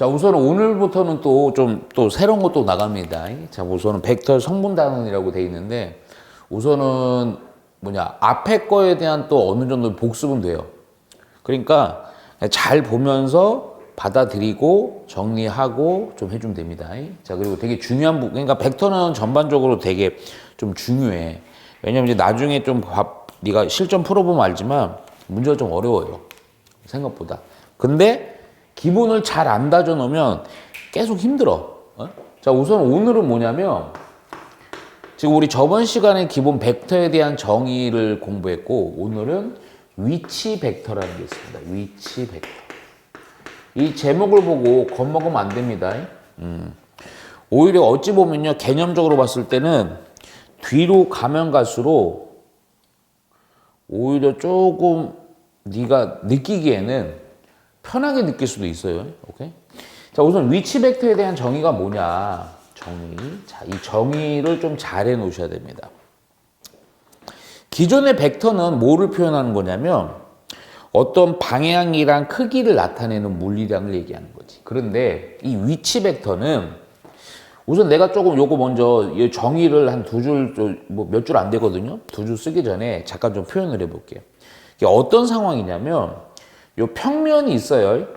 자, 우선은 오늘부터는 또 새로운 것도 나갑니다. 자, 우선은 벡터 성분 단원이라고 돼 있는데, 우선은 앞에 거에 대한 또 어느 정도 복습은 돼요. 그러니까 잘 보면서 받아들이고 정리하고 좀 해주면 됩니다. 자, 그리고 되게 중요한 부분, 그러니까 벡터는 전반적으로 되게 좀 중요해. 왜냐면 이제 나중에 네가 실전 풀어보면 알지만 문제가 좀 어려워요. 생각보다. 근데 기본을 잘 안 다져 놓으면 계속 힘들어. 자, 우선 오늘은 뭐냐면, 지금 우리 저번 시간에 기본 벡터에 대한 정의를 공부했고, 오늘은 위치 벡터라는 게 있습니다. 위치 벡터. 이 제목을 보고 겁먹으면 안 됩니다. 오히려 어찌 보면요, 개념적으로 봤을 때는 뒤로 가면 갈수록 오히려 조금 네가 느끼기에는 편하게 느낄 수도 있어요. 오케이? 자, 우선 위치 벡터에 대한 정의가 뭐냐? 정의. 자, 이 정의를 좀 잘 해 놓으셔야 됩니다. 기존의 벡터는 뭐를 표현하는 거냐면 어떤 방향이랑 크기를 나타내는 물리량을 얘기하는 거지. 그런데 이 위치 벡터는 우선 내가 조금 요거 먼저 이 정의를 한 두 줄, 몇 줄 안 되거든요. 두 줄 쓰기 전에 잠깐 좀 표현을 해볼게요. 이게 어떤 상황이냐면 요 평면이 있어요.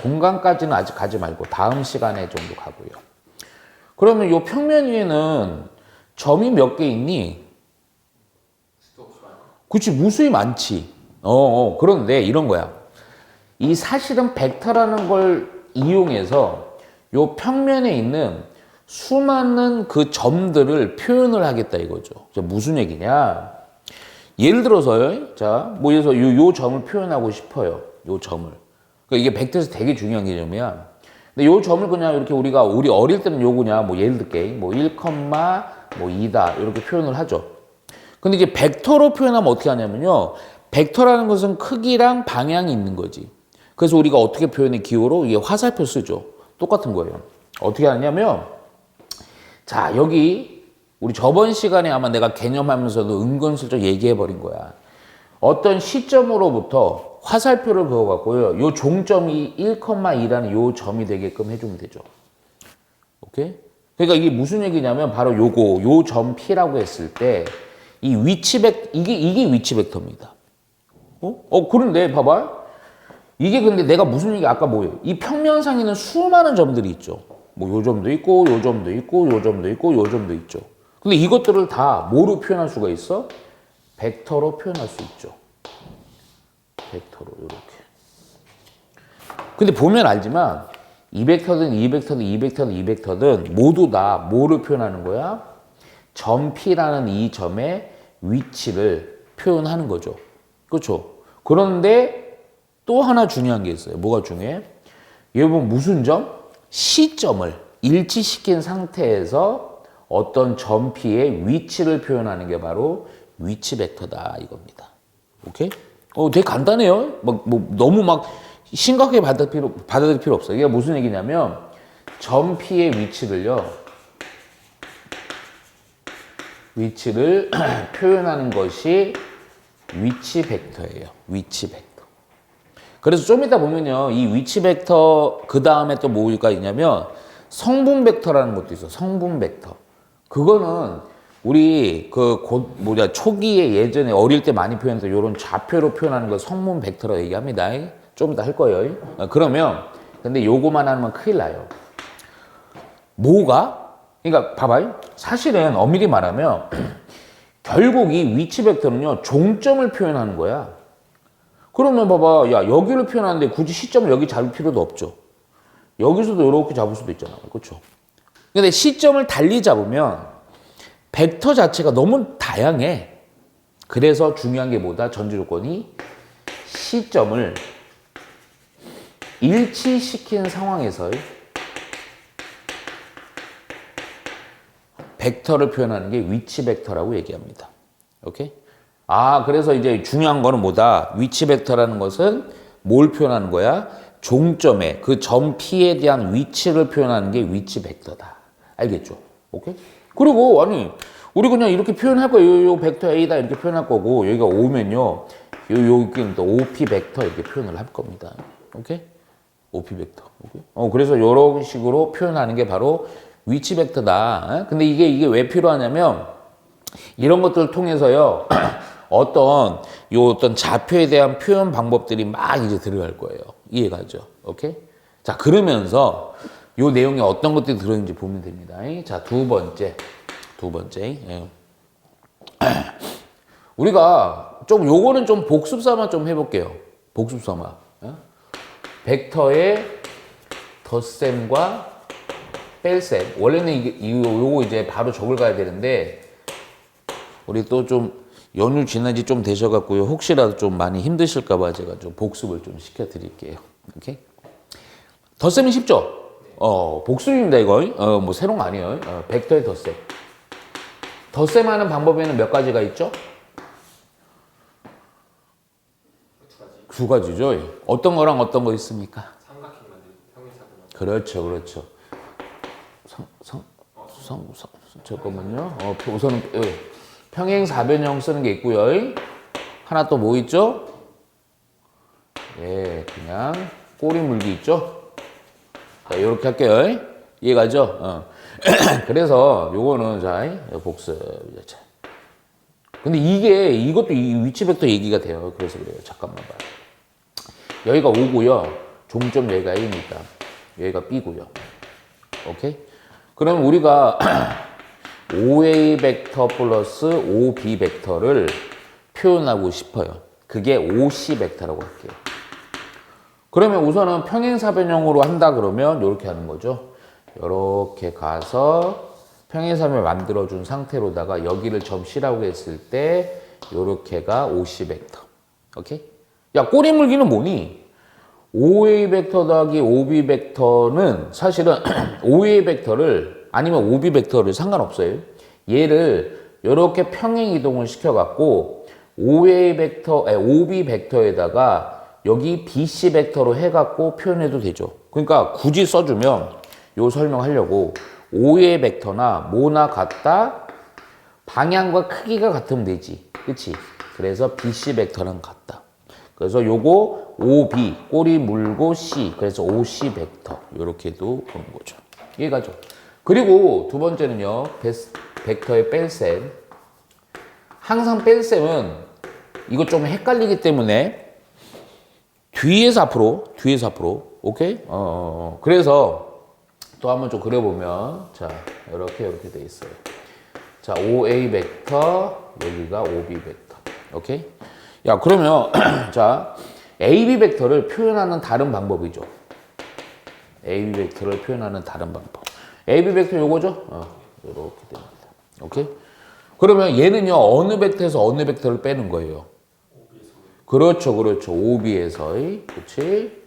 공간까지는 아직 가지 말고 다음 시간에 정도 가고요. 그러면 요 평면 위에는 점이 몇 개 있니? 그치, 무수히 많지. 그런데 이런 거야. 이 사실은 벡터라는 걸 이용해서 요 평면에 있는 수많은 그 점들을 표현을 하겠다 이거죠. 무슨 얘기냐? 예를 들어서요. 자, 예를 들어서 요 점을 표현하고 싶어요. 요 점을. 그러니까 이게 벡터에서 되게 중요한 개념이야. 근데 요 점을 그냥 이렇게 우리 어릴 때는 요거냐, 예를 들게, 1, 2다, 이렇게 표현을 하죠. 근데 이제 벡터로 표현하면 어떻게 하냐면요. 벡터라는 것은 크기랑 방향이 있는 거지. 그래서 우리가 어떻게 표현해, 기호로? 이게 화살표 쓰죠. 똑같은 거예요. 어떻게 하냐면, 자, 여기, 우리 저번 시간에 아마 내가 개념하면서도 은근슬쩍 얘기해버린 거야. 어떤 시점으로부터 화살표를 그어갖고요. 요 종점이 1,2라는 요 점이 되게끔 해주면 되죠. 오케이? 그러니까 이게 무슨 얘기냐면 바로 요 점 P라고 했을 때 이 이게 위치 벡터입니다. 그런데 봐봐. 이게 근데 내가 무슨 얘기 아까 뭐예요? 이 평면상에는 수많은 점들이 있죠. 요 점도 있고, 요 점도 있고, 요 점도 있고, 요 점도 있죠. 근데 이것들을 다 뭐로 표현할 수가 있어? 벡터로 표현할 수 있죠. 벡터로 이렇게. 근데 보면 알지만 이 벡터든 이 벡터든 이 벡터든 이 벡터든 모두 다 뭐를 표현하는 거야? 점 P라는 이 점의 위치를 표현하는 거죠. 그렇죠? 그런데 또 하나 중요한 게 있어요. 뭐가 중요해? 여러분 무슨 점? 시점을 일치시킨 상태에서 어떤 점 P의 위치를 표현하는 게 바로 위치 벡터다 이겁니다. 오케이? 되게 간단해요. 너무 심각하게 받아들일 필요 없어요. 이게 무슨 얘기냐면 점 P의 위치를 표현하는 것이 위치 벡터예요. 위치 벡터. 그래서 좀 이따 보면요. 이 위치 벡터 그 다음에 또 뭐가 있냐면 성분 벡터라는 것도 있어. 성분 벡터. 그거는 우리 초기에 예전에 어릴 때 많이 표현해서 이런 좌표로 표현하는 거 성분 벡터라고 얘기합니다. 좀 이따 할 거예요. 그러면 근데 요거만 하면 큰일 나요. 그러니까 봐봐요. 사실은 엄밀히 말하면 결국 이 위치 벡터는요. 종점을 표현하는 거야. 그러면 봐봐. 야, 여기를 표현하는데 굳이 시점을 여기 잡을 필요도 없죠. 여기서도 이렇게 잡을 수도 있잖아. 그렇죠? 근데 시점을 달리 잡으면 벡터 자체가 너무 다양해. 그래서 중요한 게 뭐다? 전제 조건이 시점을 일치시킨 상황에서 벡터를 표현하는 게 위치 벡터라고 얘기합니다. 오케이? 그래서 이제 중요한 거는 뭐다? 위치 벡터라는 것은 뭘 표현하는 거야? 종점에 그 점 P에 대한 위치를 표현하는 게 위치 벡터다. 알겠죠? 오케이? 그리고 우리 그냥 이렇게 표현할 거예요. 요 벡터 A다 이렇게 표현할 거고 여기가 O면요. 여기는 또 OP 벡터 이렇게 표현을 할 겁니다. 오케이? OP 벡터. 오케이? 그래서 이런 식으로 표현하는 게 바로 위치 벡터다. 근데 이게 왜 필요하냐면 이런 것들을 통해서요. 어떤 좌표에 대한 표현 방법들이 막 이제 들어갈 거예요. 이해가죠? 오케이? 자, 그러면서 요 내용에 어떤 것들이 들어있는지 보면 됩니다. 자, 두 번째. 예. 우리가 좀 요거는 좀 복습 삼아 좀 해볼게요. 복습 삼아. 벡터의 덧셈과 뺄셈. 원래는 요거 이제 바로 적을 가야 되는데 우리 또 좀 연휴 지난 지 좀 되셔갖고요. 혹시라도 좀 많이 힘드실까봐 제가 좀 복습을 좀 시켜드릴게요. 오케이? 덧셈이 쉽죠? 복습입니다, 이거. 뭐 새로운 거 아니에요. 벡터의 덧셈. 덧셈하는 방법에는 몇 가지가 있죠? 두 가지죠. 어떤 거랑 어떤 거 있습니까? 삼각형 만들기, 평행사변형. 그렇죠. 잠깐만요. 우선은 평행사변형 쓰는 게 있고요. 하나 또 뭐 있죠? 예, 그냥 꼬리 물기 있죠? 자, 이렇게 할게요. 이해가죠? 그래서 요거는 자, 복습. 근데 이것도 이 위치 벡터 얘기가 돼요. 그래서 그래요. 잠깐만 봐요. 여기가 O고요. 종점 여기가 A입니다. 여기가 B고요. 오케이? 그럼 우리가 OA 벡터 플러스 OB 벡터를 표현하고 싶어요. 그게 OC 벡터라고 할게요. 그러면 우선은 평행사변형으로 한다 그러면 이렇게 하는 거죠. 이렇게 가서 평행사변을 만들어준 상태로다가 여기를 점 C라고 했을 때 이렇게가 OC 벡터. 오케이? 야, 꼬리 물기는 뭐니? OA 벡터 더하기 OB 벡터는 사실은 OA 벡터를 아니면 OB 벡터를 상관없어요. 얘를 이렇게 평행 이동을 시켜갖고 OA 벡터, OB 벡터에다가 여기 BC 벡터로 해갖고 표현해도 되죠. 그러니까 굳이 써주면 요 설명하려고 OA 벡터나 뭐나 같다, 방향과 크기가 같으면 되지. 그치? 그래서 BC 벡터랑 같다. 그래서 요거 OB, 꼬리 물고 C, 그래서 OC 벡터 요렇게도 보는 거죠. 이해가죠? 그리고 두 번째는요, 벡터의 뺄셈. 항상 뺄셈은 이거 좀 헷갈리기 때문에 뒤에서 앞으로, 오케이? 그래서 또 한번 좀 그려보면, 자, 이렇게 돼 있어요. 자, OA 벡터, 여기가 OB 벡터. 오케이? 야, 그러면, 자, AB 벡터를 표현하는 다른 방법이죠. AB 벡터를 표현하는 다른 방법. AB 벡터 요거죠? 요렇게 됩니다. 오케이? 그러면 얘는요, 어느 벡터에서 어느 벡터를 빼는 거예요? 그렇죠. OB에서의, 그치?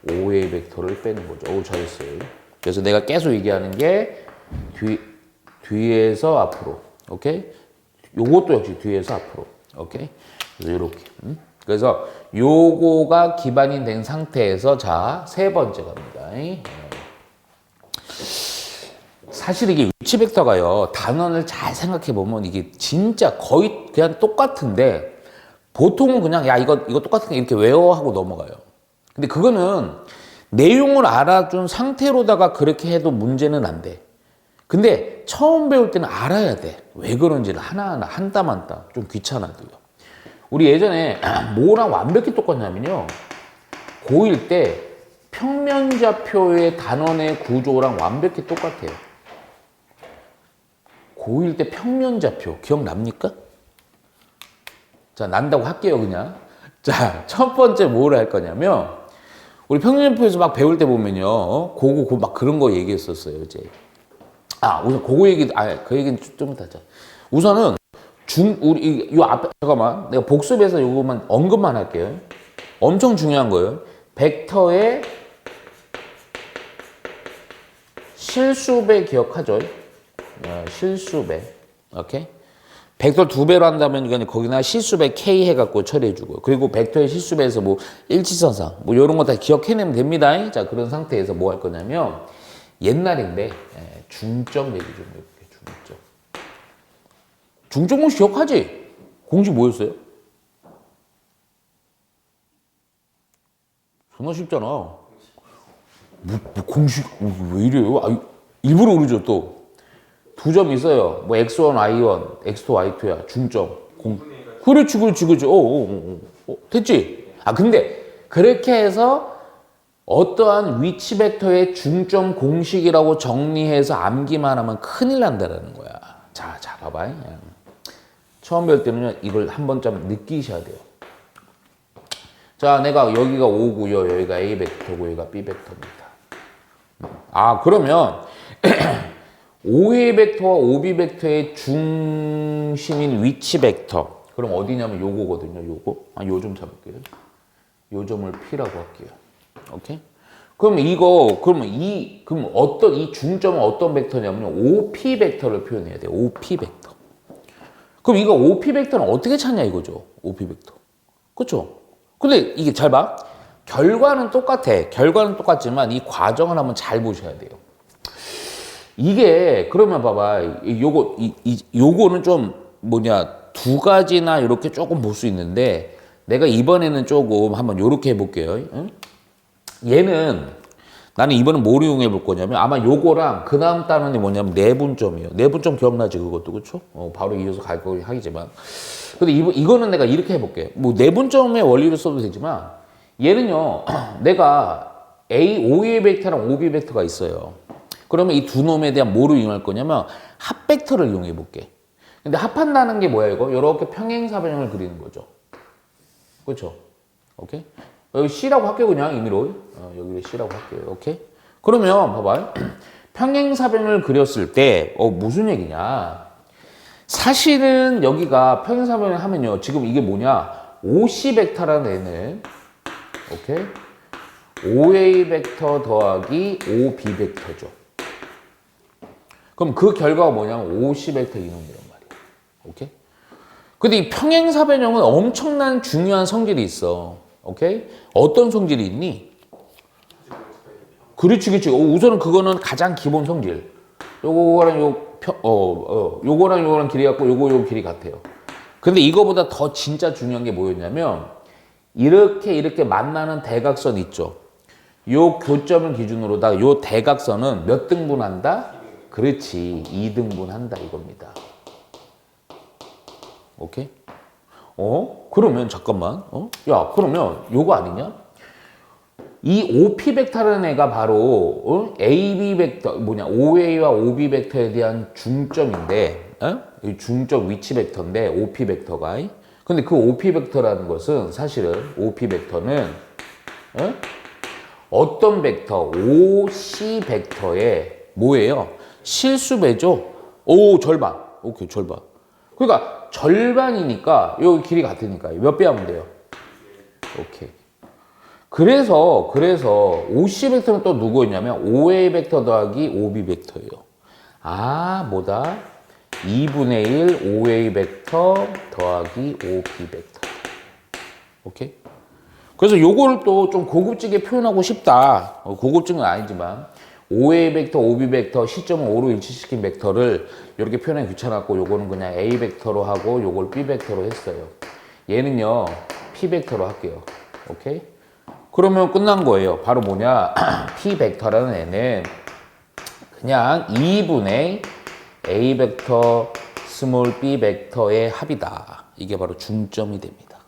OA 벡터를 빼는 거죠. 오, 잘했어요. 그래서 내가 계속 얘기하는 게 뒤에서 앞으로. 오케이? 요것도 역시 뒤에서 앞으로. 오케이? 그래서 이렇게. 그래서 요거가 기반이 된 상태에서 자, 세 번째 갑니다. 사실 이게 위치 벡터가요, 단원을 잘 생각해 보면 이게 진짜 거의 그냥 똑같은데 보통은 그냥 야, 이거 똑같은 게 이렇게 외워 하고 넘어가요. 근데 그거는 내용을 알아준 상태로다가 그렇게 해도 문제는 안 돼. 근데 처음 배울 때는 알아야 돼. 왜 그런지를 하나하나 한 땀 한 땀 좀 귀찮아도요. 우리 예전에 뭐랑 완벽히 똑같냐면요. 고1 때 평면좌표의 단원의 구조랑 완벽히 똑같아요. 고1 때 평면좌표 기억납니까? 자, 난다고 할게요, 그냥. 자, 첫 번째 뭘 할 거냐면 우리 평면좌표에서 막 배울 때 보면요. 고고 막 그런 거 얘기했었어요, 이제. 우선 그거 얘기, 그 얘기는 좀 이따 하자. 우선은 우리 요 앞에 잠깐만, 내가 복습해서 요거만 언급만 할게요. 엄청 중요한 거예요. 벡터의 실수배 기억하죠? 실수배, 오케이? 벡터 두 배로 한다면 이건 거기나 실수배 K 해갖고 처리해주고, 그리고 벡터의 실수배에서 뭐 일치선상 뭐 이런 거 다 기억해내면 됩니다. 자, 그런 상태에서 뭐 할 거냐면 옛날인데 중점 얘기 좀 해볼게요. 중점 공식 기억하지? 공식 뭐였어요? 존나 쉽잖아. 공식 왜 이래요? 아, 일부러 그러죠 또. 두 점 있어요. 뭐 x1, y1, x2, y2야. 중점. 그렇지. 됐지? 아 근데 그렇게 해서 어떠한 위치 벡터의 중점 공식이라고 정리해서 암기만 하면 큰일 난다라는 거야. 자, 봐봐. 처음 배울 때는요, 이걸 한 번쯤 느끼셔야 돼요. 자, 내가 여기가 O고요, 여기가 A 벡터고, 여기가 B 벡터입니다. 아, 그러면 OA 벡터와 OB 벡터의 중심인 위치 벡터. 그럼 어디냐면 요거거든요, 요거. 아, 요 좀 잡을게요. 요 점을 P라고 할게요. 오케이? 그럼 그럼 어떤, 이 중점은 어떤 벡터냐면요, OP 벡터를 표현해야 돼요, OP 벡터. 그럼 이거 OP 벡터는 어떻게 찾냐 이거죠, OP 벡터. 그쵸? 근데 이게 잘 봐. 결과는 똑같아. 결과는 똑같지만 이 과정을 한번 잘 보셔야 돼요. 이게 그러면 봐봐. 요거는 좀 두 가지나 이렇게 조금 볼 수 있는데 내가 이번에는 조금 한번 요렇게 해볼게요. 응? 나는 이번엔 뭘 이용해 볼 거냐면 아마 요거랑 그 다음 단원이 뭐냐면 내분점이에요. 내분점 기억나지 그것도 그쵸? 바로 이어서 갈 거긴 하겠지만 근데 이거는 내가 이렇게 해볼게. 뭐 내분점의 원리를 써도 되지만 얘는요 내가 OA 벡터랑 OB 벡터가 있어요. 그러면 이 두 놈에 대한 뭐를 이용할 거냐면 합 벡터를 이용해 볼게. 근데 합한다는 게 뭐야 이거? 이렇게 평행사변형을 그리는 거죠. 그렇죠? 오케이? 여기 C라고 할게요 그냥 임의로. 여기 C라고 할게요. 오케이? 그러면 봐봐요. 평행사변을 그렸을 때 무슨 얘기냐? 사실은 여기가 평행사변을 하면요. 지금 이게 뭐냐? OC 벡터라는 애는 오케이? OA 벡터 더하기 OB 벡터죠. 그럼 그 결과가 뭐냐면 OC 벡터 이놈이란 말이야. 오케이? 근데 이 평행사변형은 엄청난 중요한 성질이 있어. 오케이? 어떤 성질이 있니? 그렇지. 우선은 그거는 가장 기본 성질. 요거랑 요거랑 길이 같고 요거 길이 같아요. 근데 이거보다 더 진짜 중요한 게 뭐였냐면 이렇게 만나는 대각선 있죠. 요 교점을 기준으로다가 요 대각선은 몇 등분한다? 그렇지. 2등분한다 이겁니다. 오케이? 그러면 잠깐만. 야, 그러면 요거 아니냐? 이 OP 벡터라는 애가 바로 AB 벡터 OA와 OB 벡터에 대한 중점인데, 이 중점 위치 벡터인데 OP 벡터가. 근데 그 OP 벡터라는 것은 사실은 OP 벡터는 어떤 벡터 OC 벡터의 뭐예요? 실수배죠. 절반. 오케이, 절반. 그러니까 절반이니까 여기 길이 같으니까 몇 배 하면 돼요? 오케이. 그래서 OC 벡터는 또 누구였냐면 OA 벡터 더하기 OB 벡터예요. 아, 뭐다? 2분의 1 OA 벡터 더하기 OB 벡터. 오케이? 그래서 요거를 또 좀 고급지게 표현하고 싶다. 고급진 건 아니지만 OA 벡터, OB 벡터, 시점을 O로 일치시킨 벡터를 이렇게 표현하기 귀찮았고 요거는 그냥 A 벡터로 하고 요걸 B 벡터로 했어요. 얘는요 P 벡터로 할게요. 오케이? 그러면 끝난 거예요. 바로 뭐냐? P 벡터라는 애는 그냥 2분의 A 벡터 스몰 B 벡터의 합이다. 이게 바로 중점이 됩니다.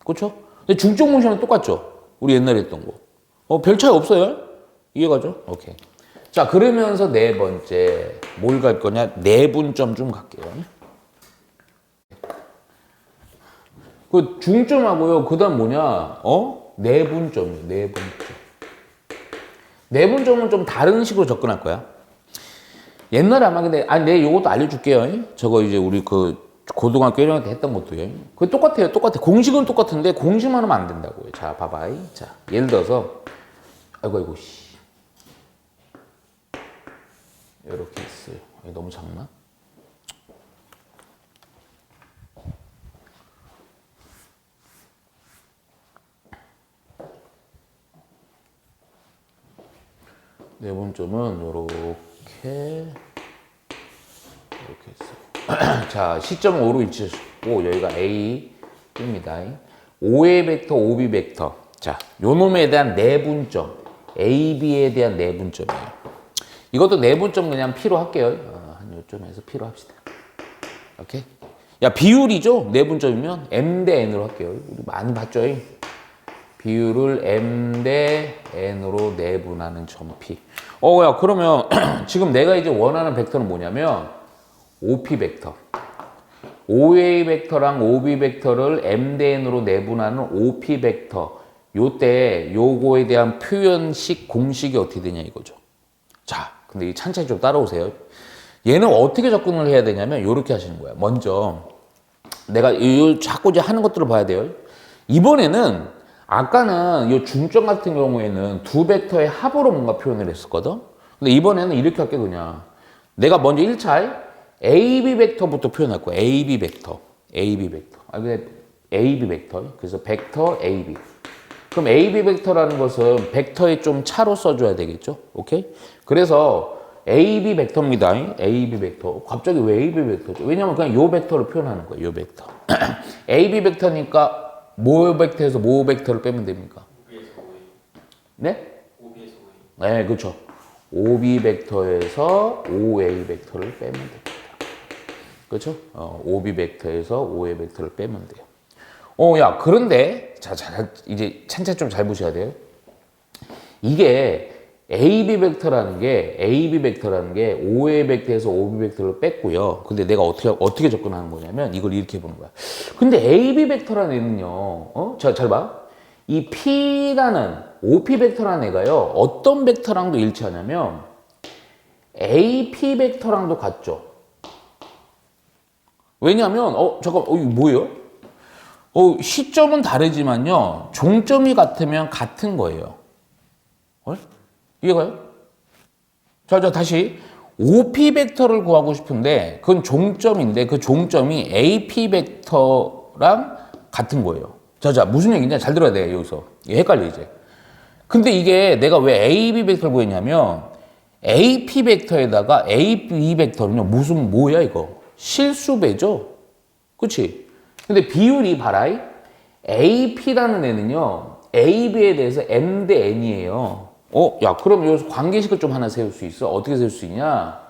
그렇죠? 근데 중점 모션은 똑같죠? 우리 옛날에 했던 거. 별 차이 없어요? 이해가죠? 오케이. 자, 그러면서 네 번째 뭘 갈 거냐? 내분점 좀 갈게요. 그 중점하고요. 그다음 뭐냐? 내분점이에요. 내분점. 내분점은 좀 다른 식으로 접근할 거야. 옛날에 아마 근데 내가 요것도 알려줄게요. 저거 이제 우리 그 고등학교 1학년 때 했던 것도요. 그게 똑같아요. 공식은 똑같은데 공식만 하면 안 된다고요. 자, 봐봐. 자, 예를 들어서 아이고 씨. 이렇게 있어요. 너무 작나? 내분점은 이렇게 있어요. 자, 시점 5로 일치시고 여기가 A입니다. OA 벡터, OB 벡터. 자, 요 놈에 대한 내분점. AB에 대한 내분점이에요. 이것도 내분점 그냥 P로 할게요. 한 요점에서 P로 합시다. 오케이? 야, 비율이죠? 내분점이면 M 대 N으로 할게요. 우리 많이 봤죠? 비율을 M 대 N으로 내분하는 점 P. 야, 그러면 지금 내가 이제 원하는 벡터는 뭐냐면 OP 벡터. OA 벡터랑 OB 벡터를 M 대 N으로 내분하는 OP 벡터. 요때 요거에 대한 표현식 공식이 어떻게 되냐 이거죠. 자, 근데 이 찬찬히 좀 따라오세요. 얘는 어떻게 접근을 해야 되냐면 요렇게 하시는 거야. 먼저 내가 자꾸 이제 하는 것들을 봐야 돼요. 이번에는 아까는 이 중점 같은 경우에는 두 벡터의 합으로 뭔가 표현을 했었거든. 근데 이번에는 이렇게 할게 그냥. 내가 먼저 1차 AB 벡터부터 표현할 거야. AB 벡터. AB 벡터. 근데 AB 벡터. 그래서 벡터 AB. 그럼 AB 벡터라는 것은 벡터의 좀 차로 써줘야 되겠죠? 오케이? 그래서 AB 벡터입니다. AB 벡터. 갑자기 왜 AB 벡터죠? 왜냐면 그냥 요 벡터를 표현하는 거예요. 요 벡터. AB 벡터니까 모 벡터에서 모 벡터를 빼면 됩니까? OB에서 OA. 네? OB에서 OA. 네, 그렇죠. OB 벡터에서 OA 벡터를 빼면 됩니다. 그렇죠? OB 벡터에서 OA 벡터를 빼면 돼요. 야, 그런데 자, 이제 찬찬히 좀 잘 보셔야 돼요. 이게 AB 벡터라는 게 OA 벡터에서 OB 벡터를 뺐고요. 근데 내가 어떻게 접근하는 거냐면 이걸 이렇게 보는 거야. 근데 AB 벡터라는 애는요. 잘 봐. 이 P라는 OP 벡터라는 애가요. 어떤 벡터랑도 일치하냐면 AP 벡터랑도 같죠. 왜냐하면 잠깐 이거 뭐예요? 시점은 다르지만요. 종점이 같으면 같은 거예요. 이해가요? 자, 다시 OP 벡터를 구하고 싶은데 그건 종점인데 그 종점이 AP 벡터랑 같은 거예요. 자, 무슨 얘기냐? 잘 들어야 돼, 여기서. 이게 헷갈려, 이제. 근데 이게 내가 왜 AB 벡터를 구했냐면 AP 벡터에다가 AB 벡터는요, 뭐야, 이거? 실수배죠? 그치? 근데 비율이 봐라. AP라는 애는요, AB에 대해서 M 대 N이에요. 야, 그럼 여기서 관계식을 좀 하나 세울 수 있어? 어떻게 세울 수 있냐?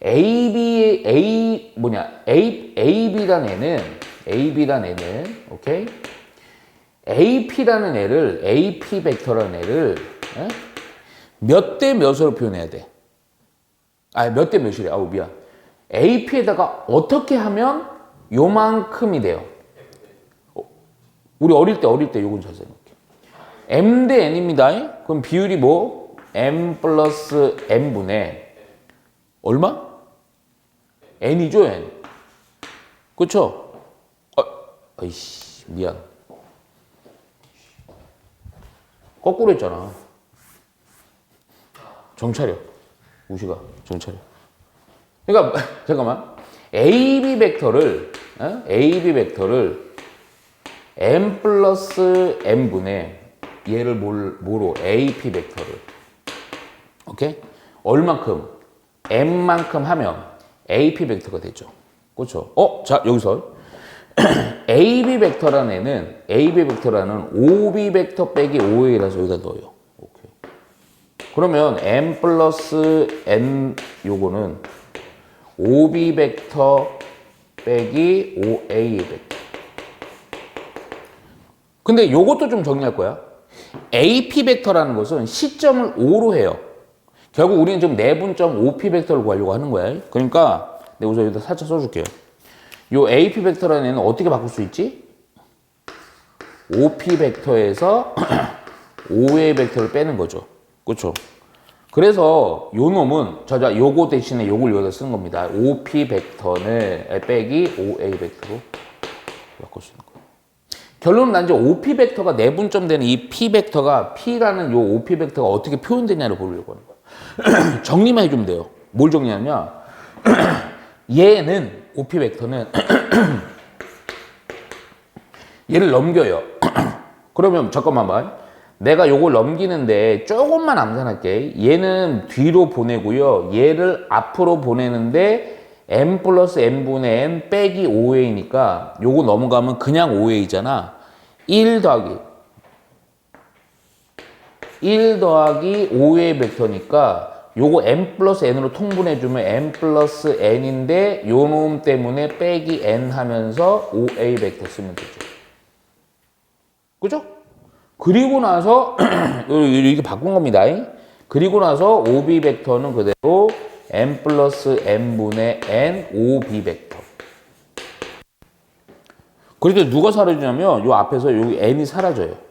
AB라는 애는, 오케이? AP라는 애를, AP 벡터라는 애를, 몇 대 몇으로 표현해야 돼? 몇 대 몇이래? 미안. AP에다가 어떻게 하면 요만큼이 돼요? 우리 어릴 때 요건 잘 생각해. M 대 N입니다. 그럼 비율이 뭐? M 플러스 N분의 얼마? N이죠, N. 그쵸? 아이씨, 미안. 거꾸로 했잖아. 정차려. 우시가, 정차려. 그러니까, 잠깐만. AB 벡터를 M 플러스 N분의 얘를 뭐로? AP 벡터를. 오케이? 얼만큼? M만큼 하면 AP 벡터가 되죠. 그렇죠? 자, 여기서 AB 벡터라는 OB 벡터 빼기 OA라서 여기다 넣어요. 오케이. 그러면 M 플러스 N 요거는 OB 벡터 빼기 OA 벡터. 근데 요것도 좀 정리할 거야. AP 벡터라는 것은 시점을 O로 해요. 결국 우리는 좀 내분점 OP 벡터를 구하려고 하는 거야. 그러니까 내가 우선 여기다 살짝 써줄게요. 요 AP 벡터라는 애는 어떻게 바꿀 수 있지? OP 벡터에서 OA 벡터를 빼는 거죠. 그렇죠? 그래서 요 놈은 요거 대신에 요걸 여기다 쓰는 겁니다. OP 벡터는 빼기 OA 벡터로 바꿀 수 있는 거예요. 결론은 난 이제 OP 벡터가 내분점 되는 이 P 벡터가 P라는 요 OP 벡터가 어떻게 표현되냐를 보려고 하는 거야. 정리만 해주면 돼요. 뭘 정리하냐? 얘는 OP 벡터는 얘를 넘겨요. 그러면 잠깐만 봐. 내가 요걸 넘기는데 조금만 암산할게. 얘는 뒤로 보내고요. 얘를 앞으로 보내는데 M 플러스 N분의 N 빼기 5A니까 요거 넘어가면 그냥 5A잖아. 1 더하기 1 더하기 5의 벡터니까 요거 n 플러스 n으로 통분해주면 n 플러스 n인데 요 놈 때문에 빼기 n 하면서 5a 벡터 쓰면 되죠. 그죠? 그리고 나서 이렇게 바꾼 겁니다. 그리고 나서 5b 벡터는 그대로 n 플러스 n분의 n 5b 벡터. 그런데 누가 사라지냐면 요 앞에서 여기 n이 사라져요.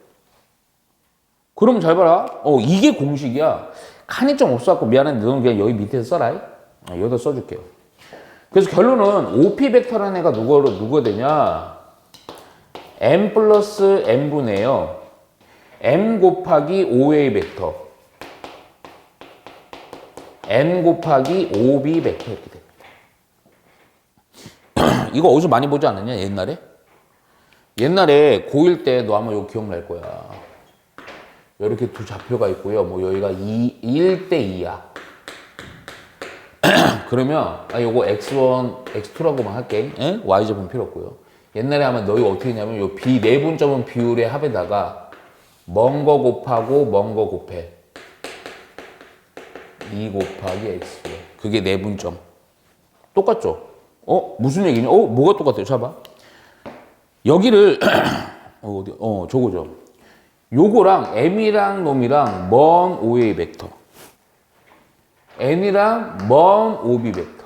그럼 잘 봐라. 이게 공식이야. 칸이 좀 없어갖고 미안한데 너는 그냥 여기 밑에서 써라. 여기다 써줄게요. 그래서 결론은 OP 벡터라는 애가 누가 되냐? n 플러스 n분의요. n 곱하기 5a 벡터. n 곱하기 5b 벡터 이렇게 됩니다. 이거 어디서 많이 보지 않았냐? 옛날에 고1 때 너 아마 이거 기억날 거야. 이렇게 두 좌표가 있고요. 뭐 여기가 1대 2야. 그러면 요거 x1, x2라고만 할게. y제품 필요 없고요. 옛날에 아마 너희 어떻게 했냐면 요 b 내분점은 비율의 합에다가 먼 거 곱하고 먼 거 곱해. 2 곱하기 x. 그게 내분점. 똑같죠? 무슨 얘기냐? 뭐가 똑같아요? 잡아. 여기를 어디? 저거죠. 요거랑 m이랑 놈이랑 먼 5a 벡터. n이랑 먼 5b 벡터.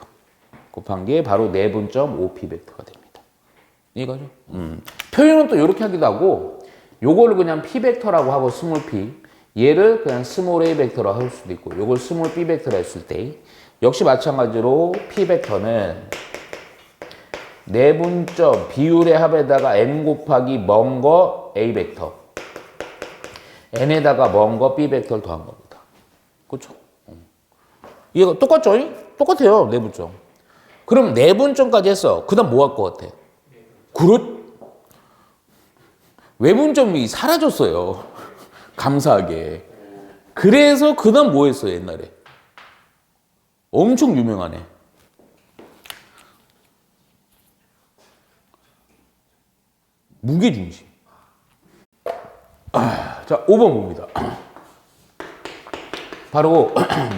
곱한 게 바로 내분점 5p 벡터가 됩니다. 이거죠? 표현은 또 이렇게 하기도 하고 요거를 그냥 p 벡터라고 하고 스몰 p. 얘를 그냥 스몰 a 벡터라고 할 수도 있고 요걸 스몰 b 벡터라 했을 때 역시 마찬가지로 p 벡터는 내분점 비율의 합에다가 n 곱하기 먼 거 a 벡터 n에다가 먼 거 b 벡터를 더한 겁니다. 그렇죠? 이거 똑같죠? 똑같아요. 내분점. 그럼 내분점까지 했어. 그 다음 뭐 할 것 같아? 외분점이 사라졌어요. 감사하게. 그래서 그 다음 뭐 했어요? 옛날에. 엄청 유명하네. 무게중심. 자, 5번 봅니다. 바로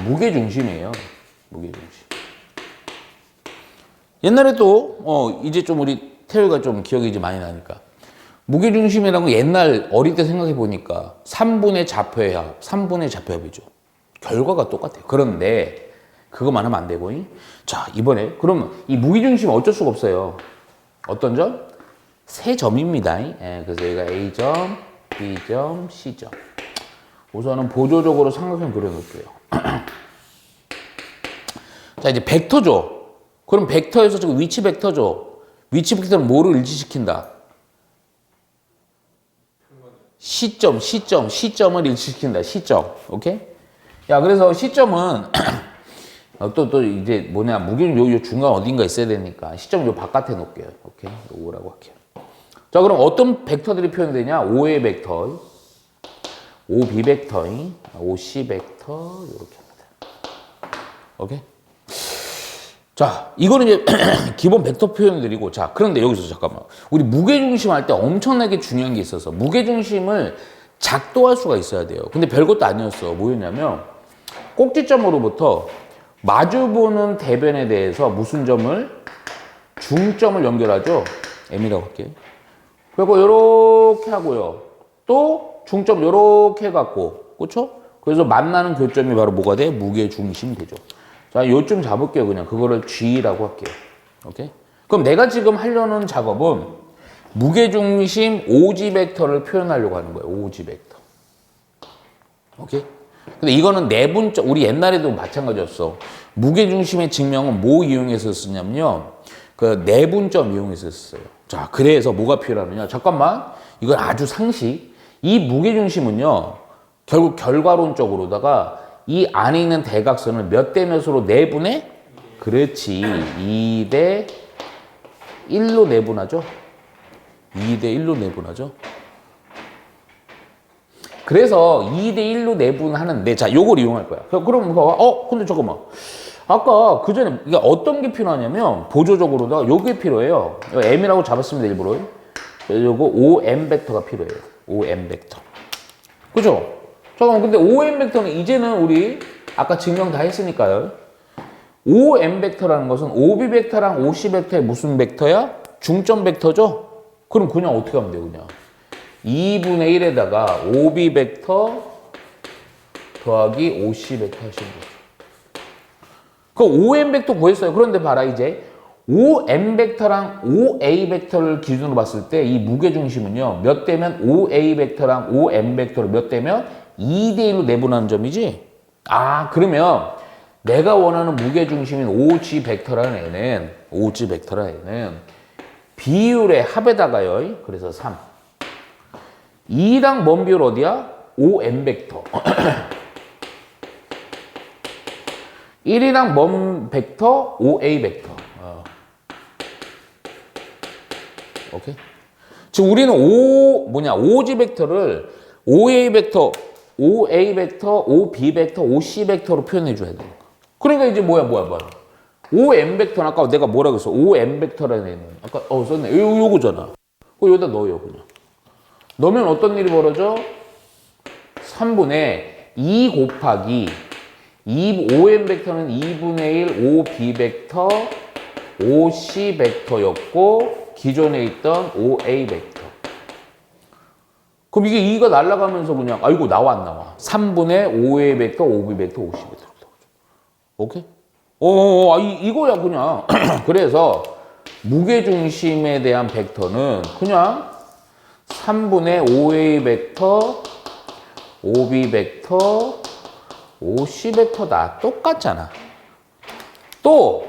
무게중심이에요. 무게중심. 옛날에 또 이제 좀 우리 태우가 좀 기억이 이제 많이 나니까 무게중심이라는 거 옛날 어릴 때 생각해 보니까 3분의 좌표의 합, 3분의 좌표합이죠. 결과가 똑같아요. 그런데 그것만 하면 안 되고. 자, 이번에 그러면 이 무게중심 어쩔 수가 없어요. 어떤 점? 세 점입니다. 그래서 여기가 A점, B점, C점. 우선은 보조적으로 삼각형 그려놓을게요. 자, 이제 벡터죠. 그럼 벡터에서 지금 위치 벡터죠. 위치 벡터는 뭐를 일치시킨다? 시점을 일치시킨다. 시점. 오케이? 야, 그래서 시점은 또 이제 뭐냐, 요 중간 어딘가 있어야 되니까 시점 요 바깥에 놓을게요. 오케이? 요거라고 할게요. 자, 그럼 어떤 벡터들이 표현되냐? 5의 벡터, 5b 벡터, 5c 벡터, 이렇게 합니다. 오케이? 자, 이거는 이제 기본 벡터 표현들이고, 자, 그런데 여기서 잠깐만. 우리 무게중심 할 때 엄청나게 중요한 게 있어서, 무게중심을 작도할 수가 있어야 돼요. 근데 별것도 아니었어. 뭐였냐면, 꼭지점으로부터 마주보는 대변에 대해서 무슨 점을? 중점을 연결하죠. M이라고 할게요. 그리고 요렇게 하고요. 또 중점 요렇게 해갖고, 그쵸? 그래서 만나는 교점이 바로 뭐가 돼? 무게중심 되죠. 자, 요쯤 잡을게요. 그냥 그거를 G라고 할게요. 오케이? 그럼 내가 지금 하려는 작업은 무게중심 오지 벡터를 표현하려고 하는 거예요. 오지 벡터. 오케이? 근데 이거는 내분점, 우리 옛날에도 마찬가지였어. 무게중심의 증명은 뭐 이용해서 쓰냐면요. 그 내분점 이용해서 썼어요. 자, 그래서 뭐가 필요하느냐? 잠깐만. 이건 아주 상식. 이 무게중심은요. 결국 결과론적으로다가 이 안에 있는 대각선을 몇 대 몇으로 내분해? 그렇지. 2대 1로 내분하죠. 2대 1로 내분하죠. 그래서 2대 1로 내분하는데, 자, 요걸 이용할 거야. 그럼, 근데 잠깐만. 아까 그 전에, 이게 어떤 게 필요하냐면, 보조적으로다가 요게 필요해요. M이라고 잡았습니다, 일부러. 요거 OM 벡터가 필요해요. OM 벡터. 그죠? 잠깐만, 근데 OM 벡터는 이제는 우리 아까 증명 다 했으니까요. OM 벡터라는 것은 OB 벡터랑 OC 벡터의 무슨 벡터야? 중점 벡터죠? 그럼 그냥 어떻게 하면 돼요, 그냥? 2분의 1에다가 OB 벡터 더하기 OC 벡터 하시면 돼요. 그 OM 벡터 구했어요. 그런데 봐라, 이제. OM 벡터랑 OA 벡터를 기준으로 봤을 때 이 무게중심은요, 몇 대면 OA 벡터랑 OM 벡터를 몇 대면 2대1로 내분하는 점이지? 아, 그러면 내가 원하는 무게중심인 OG 벡터라는 애는 비율의 합에다가요. 그래서 3. 2랑 뭔 비율 어디야? OM 벡터. 1이랑 뭔 벡터? OA 벡터. 오케이? 지금 우리는 OG 벡터를 OA 벡터, OB 벡터, OC 벡터로 표현해 줘야 돼. 그러니까 이제 뭐야. OM 벡터는 아까 내가 뭐라고 했어? OM 벡터라는 애는. 아까, 썼네. 요거잖아. 여기다 넣어요, 그냥. 넣으면 어떤 일이 벌어져? 3분의 2 곱하기 OM 벡터는 2분의 1 OB 벡터, OC 벡터였고, 기존에 있던 OA 벡터. 그럼 이게 2가 날아가면서 그냥, 아이고, 나와, 안 나와? 3분의 OA 벡터, OB 벡터, OC 벡터. 오케이? 이거야, 그냥. 그래서, 무게중심에 대한 벡터는 그냥 3분의 OA 벡터, OB 벡터, OC 벡터다. 똑같잖아. 또,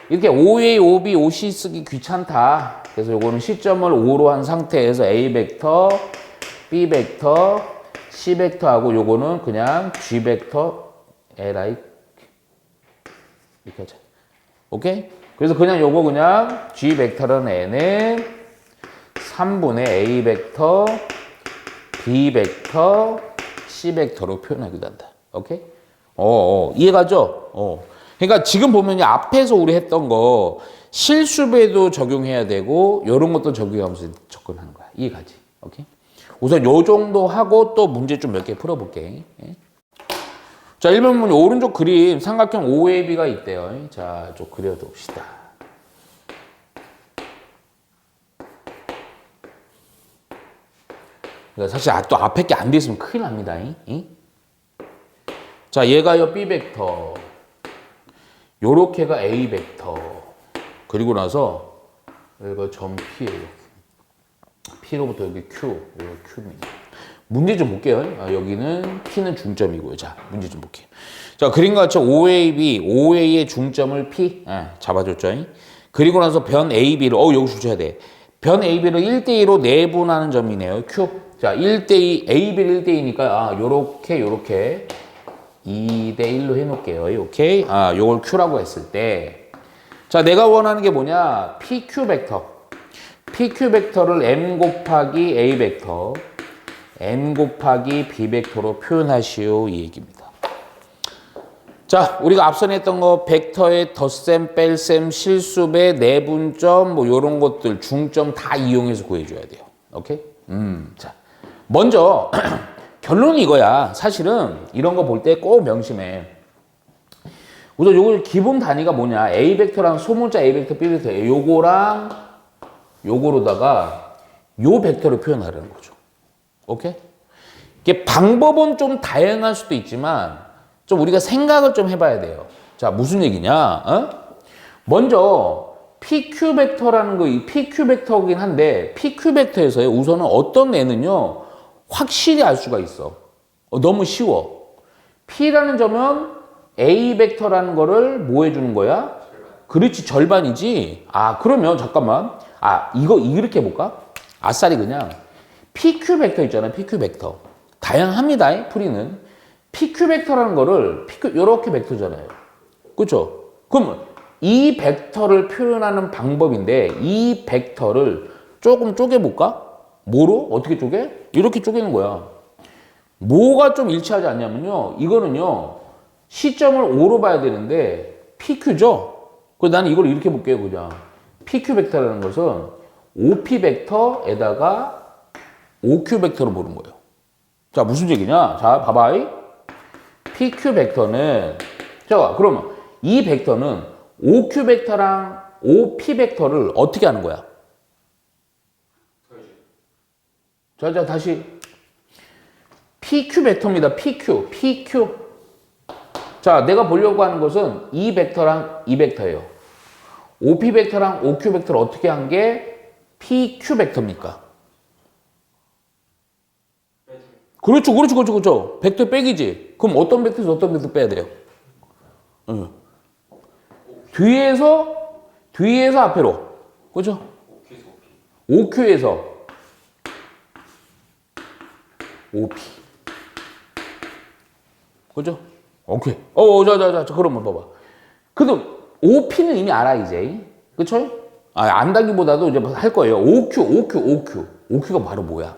이렇게 OA, OB, OC 쓰기 귀찮다. 그래서 요거는 시점을 O로 한 상태에서 A 벡터, B 벡터, C 벡터하고 요거는 그냥 G 벡터, LI 이렇게 하자. 오케이? 그래서 그냥 요거 그냥 G 벡터라는 애는 3분의 A 벡터, B 벡터, C 벡터로 표현하기도 한다. 오케이? 이해가죠? 그러니까 지금 보면 앞에서 우리 했던 거 실수배도 적용해야 되고 이런 것도 적용하면서 접근하는 거야. 이해가지? 오케이? 우선 요 정도 하고 또 문제 좀 몇 개 풀어볼게. 예? 자, 1번 문제 오른쪽 그림 삼각형 OAB가 있대요. 자, 좀 그려둡시다. 그러니까 사실 또 앞에 게 안 돼 있으면 큰일 납니다. 자, 얘가요 B 벡터. 요렇게가 A 벡터. 그리고 나서 여기가 점 P예요. P로부터 여기 Q, 여기 Q입니다. 문제 좀 볼게요. 여기는 P는 중점이고요. 자, 문제 좀 볼게요. 자, 그림과 같이 OAB, OA의 중점을 P 잡아줬죠. 그리고 나서 변 AB를 여기 주셔야 돼. 변 AB를 1대2로 내분하는 점이네요. Q. 자, 1대2, AB를 1대2니까 요렇게 2대1로 해놓을게요. 오케이? 요걸 Q라고 했을 때. 자, 내가 원하는 게 뭐냐? PQ 벡터. PQ 벡터를 M 곱하기 A 벡터, N 곱하기 B 벡터로 표현하시오. 이 얘기입니다. 자, 우리가 앞선 했던 거 벡터의 덧셈, 뺄셈, 실수배, 내분점, 뭐 요런 것들, 중점 다 이용해서 구해줘야 돼요. 오케이? 자, 먼저 결론이 이거야. 사실은 이런 거 볼 때 꼭 명심해. 우선 요거 기본 단위가 뭐냐? A 벡터랑 소문자 A 벡터, B 벡터. 요거로다가 요 벡터를 표현하려는 거죠. 오케이? 이게 방법은 좀 다양할 수도 있지만 좀 우리가 생각을 좀 해봐야 돼요. 자, 무슨 얘기냐? 먼저 PQ 벡터라는 거, 이 PQ 벡터긴 한데 PQ 벡터에서요. 우선은 어떤 애는요. 확실히 알 수가 있어. 너무 쉬워. P라는 점은 A 벡터라는 거를 뭐 해주는 거야? 그렇지, 절반이지. 그러면 잠깐만. 이거 이렇게 해볼까? 아싸리 그냥 PQ 벡터 있잖아요. PQ 벡터. 다양합니다. 풀이는. PQ 벡터라는 거를 요렇게 벡터잖아요. 그렇죠? 그럼 이 벡터를 표현하는 방법인데 이 벡터를 조금 쪼개볼까? 뭐로? 어떻게 쪼개? 이렇게 쪼개는 거야. 뭐가 좀 일치하지 않냐면요. 이거는요. 시점을 O로 봐야 되는데 PQ죠? 그래서 나는 이걸 이렇게 볼게요. 그냥. PQ 벡터라는 것은 OP 벡터에다가 OQ 벡터로 보는 거예요. 자, 무슨 얘기냐? 자, 봐봐. PQ 벡터는, 자, 그러면 이 벡터는 OQ 벡터랑 OP 벡터를 어떻게 하는 거야? 자, 다시. PQ 벡터입니다. PQ. 자, 내가 보려고 하는 것은 이 벡터랑 이 벡터예요. OP 벡터랑 OQ 벡터를 어떻게 한 게 PQ 벡터입니까? 그렇죠. 벡터 빼기지. 그럼 어떤 벡터에서 어떤 벡터 빼야 돼요? 뒤에서 앞으로. 그죠? OQ에서 OP. 그죠? 오케이. 자, 그러면 봐봐. 그래도 OP는 이미 알아, 이제. 그쵸? 안다기보다도 이제 할 거예요. OQ가 바로 뭐야?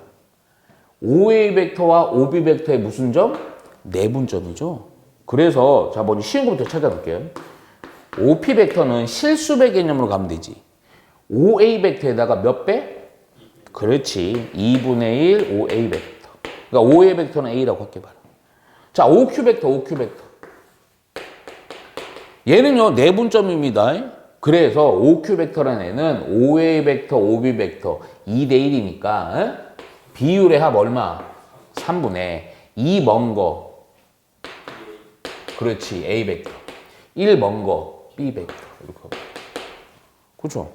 OA 벡터와 OB 벡터의 무슨 점? 내분점이죠. 그래서, 자, 먼저 쉬운 것부터 찾아볼게요. OP 벡터는 실수배 개념으로 가면 되지. OA 벡터에다가 몇 배? 그렇지. 2분의 1 OA 벡터. 그러니까 OA 벡터는 A라고 할게 봐라. 자, OQ 벡터. 얘는요, 내분점입니다. 그래서 OQ 벡터라는 애는 OA 벡터, OB 벡터 2대 1이니까 비율의 합 얼마? 3분의 2 먼 거. 그렇지, A 벡터. 1 먼 거, B 벡터. 이렇게 하고. 그렇죠?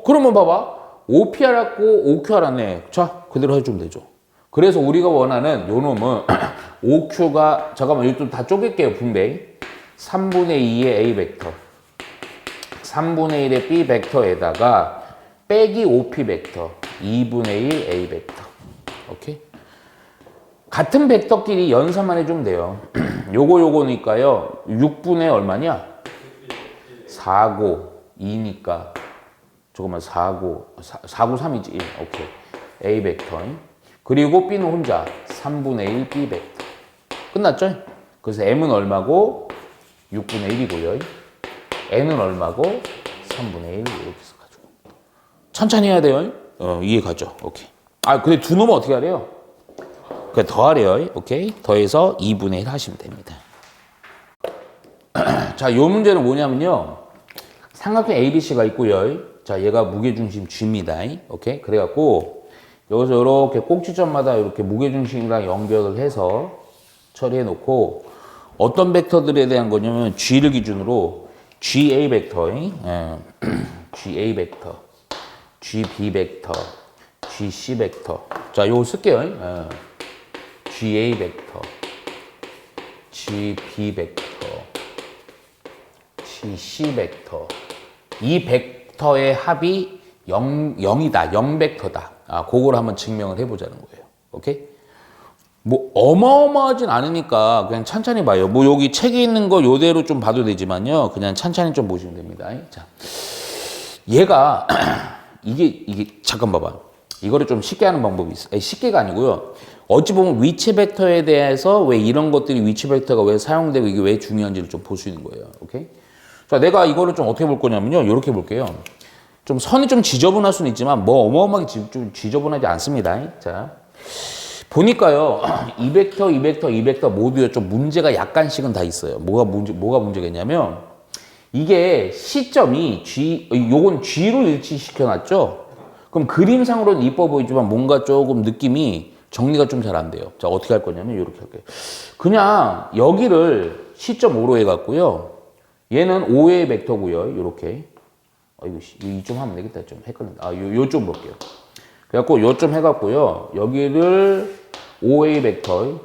그러면 봐봐. OP 알았고 OQ 알았네. 자, 그대로 해주면 되죠. 그래서 우리가 원하는 요 놈은 OQ가, 잠깐만, 이거 좀 다 쪼갤게요, 분배. 3분의 2의 A 벡터, 3분의 1의 B 벡터에다가 빼기 OP 벡터, 2분의 1 A 벡터. 오케이? 같은 벡터끼리 연산만 해주면 돼요. 요거니까요. 6분의 얼마냐? 4고 2니까. 조금만 4고 3이지. 오케이. A 벡터. 그리고 B는 혼자 3분의 1 B 벡터. 끝났죠? 그래서 M은 얼마고? 6분의 1이고요. N은 얼마고? 3분의 1 이렇게 써가지고. 천천히 해야 돼요. 이해 가죠? 오케이. 근데 두 놈은 어떻게 하래요? 그냥 더하래요. 오케이. 더해서 2분의 1 하시면 됩니다. 자, 요 문제는 뭐냐면요. 삼각형 ABC가 있고요. 자, 얘가 무게중심 G입니다. 오케이. 그래갖고 여기서 이렇게 꼭지점마다 이렇게 무게중심이랑 연결을 해서 처리해 놓고 어떤 벡터들에 대한 거냐면 G를 기준으로 GA 벡터, GA 벡터, GB 벡터, GC 벡터. 자, 요거 쓸게요. GA 벡터, GB 벡터, GC 벡터. 이 벡터의 합이 0이다. 0벡터다. 그걸 한번 증명을 해보자는 거예요. 오케이? 뭐 어마어마하진 않으니까 그냥 천천히 봐요. 뭐 여기 책에 있는 거 요대로 좀 봐도 되지만요. 그냥 천천히 좀 보시면 됩니다. 자, 얘가 이게 잠깐 봐봐. 이거를 좀 쉽게 하는 방법이 있어. 쉽게가 아니고요. 어찌 보면 위치 벡터에 대해서 왜 이런 것들이 위치 벡터가 왜 사용되고 이게 왜 중요한지를 좀 볼 수 있는 거예요. 오케이? 자, 내가 이거를 좀 어떻게 볼 거냐면요. 이렇게 볼게요. 좀 선이 좀 지저분할 수는 있지만 뭐 어마어마하게 좀 지저분하지 않습니다. 자, 보니까요. 이 벡터 모두에 좀 문제가 약간씩은 다 있어요. 뭐가 문제겠냐면 이게 시점이 요건 G로 일치시켜 놨죠. 그럼 그림상으로는 이뻐 보이지만 뭔가 조금 느낌이 정리가 좀 잘 안 돼요. 자, 어떻게 할 거냐면 이렇게 할게요. 그냥 여기를 시점 5로 해갖고요. 얘는 5의 벡터고요. 이렇게. 이좀 하면 되겠다. 좀 헷갈린다. 요점 볼게요. 그래갖고 요점 해갖고요. 여기를 OA 벡터,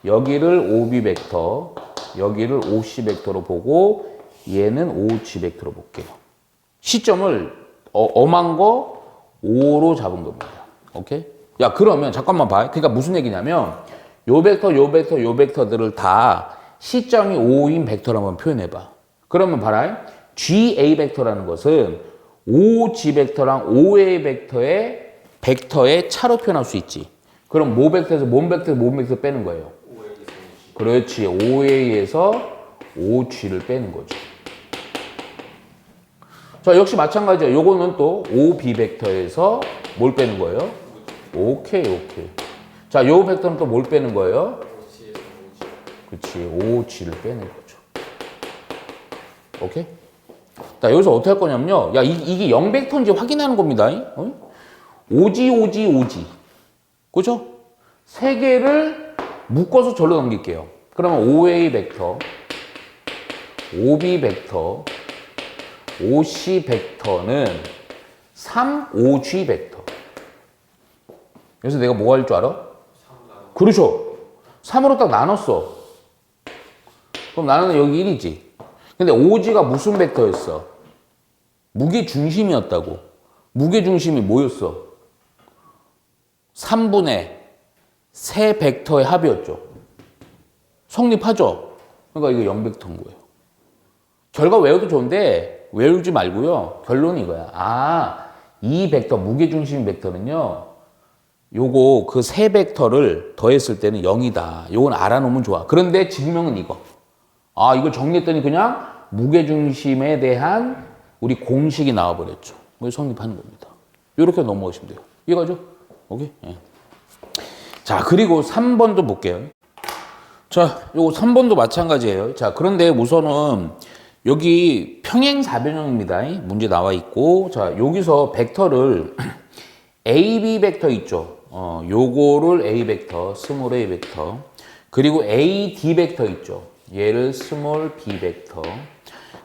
여기를 OB 벡터, 여기를 OC 벡터로 보고 얘는 OG 벡터로 볼게요. 시점을 엄한 거 5로 잡은 겁니다. 오케이? 야, 그러면 잠깐만 봐. 그러니까 무슨 얘기냐면 요 벡터들을 다 시점이 5인 벡터로 한번 표현해 봐. 그러면 봐라. GA 벡터라는 것은 OG 벡터랑 OA 벡터의 차로 표현할 수 있지. 그럼 모 벡터에서 몸 벡터 빼는 거예요. 그렇지. OA에서 OG를 빼는 거죠. 자, 역시 마찬가지야. 요거는 또 OB 벡터에서 뭘 빼는 거예요? 오케이. 자, 요 벡터는 또 뭘 빼는 거예요? 오지에서 오지. 그렇지. OG를 빼는 거죠. 오케이? 자, 여기서 어떻게 할 거냐면요. 야, 이게 0벡터인지 확인하는 겁니다. 어? 오지. 그죠? 세 개를 묶어서 절로 넘길게요. 그러면 OA 벡터, OB 벡터, OC 벡터는 3, OG 벡터. 그래서 내가 뭐 할 줄 알아? 3 나눠. 그렇죠. 3으로 딱 나눴어. 그럼 나는 여기 1이지. 근데 OG가 무슨 벡터였어? 무게중심이었다고. 무게중심이 뭐였어? 3분의 세 벡터의 합이었죠. 성립하죠? 그러니까 이거 0벡터인 거예요. 결과 외워도 좋은데 외우지 말고요. 결론이 이거야. 아, 이 벡터, 무게중심 벡터는요. 요거 그 세 벡터를 더했을 때는 0이다. 요건 알아놓으면 좋아. 그런데 증명은 이거. 아, 이걸 정리했더니 그냥 무게중심에 대한 우리 공식이 나와버렸죠. 그래서 성립하는 겁니다. 이렇게 넘어가시면 돼요. 이해가죠? 오케이? 예. 자, 그리고 3번도 볼게요. 자, 요거 3번도 마찬가지예요. 자, 그런데 우선은 여기 평행사변형입니다. 문제 나와 있고, 자, 여기서 벡터를 AB 벡터 있죠. 요거를 A 벡터, 스몰 A 벡터. 그리고 AD 벡터 있죠. 얘를 스몰 B 벡터.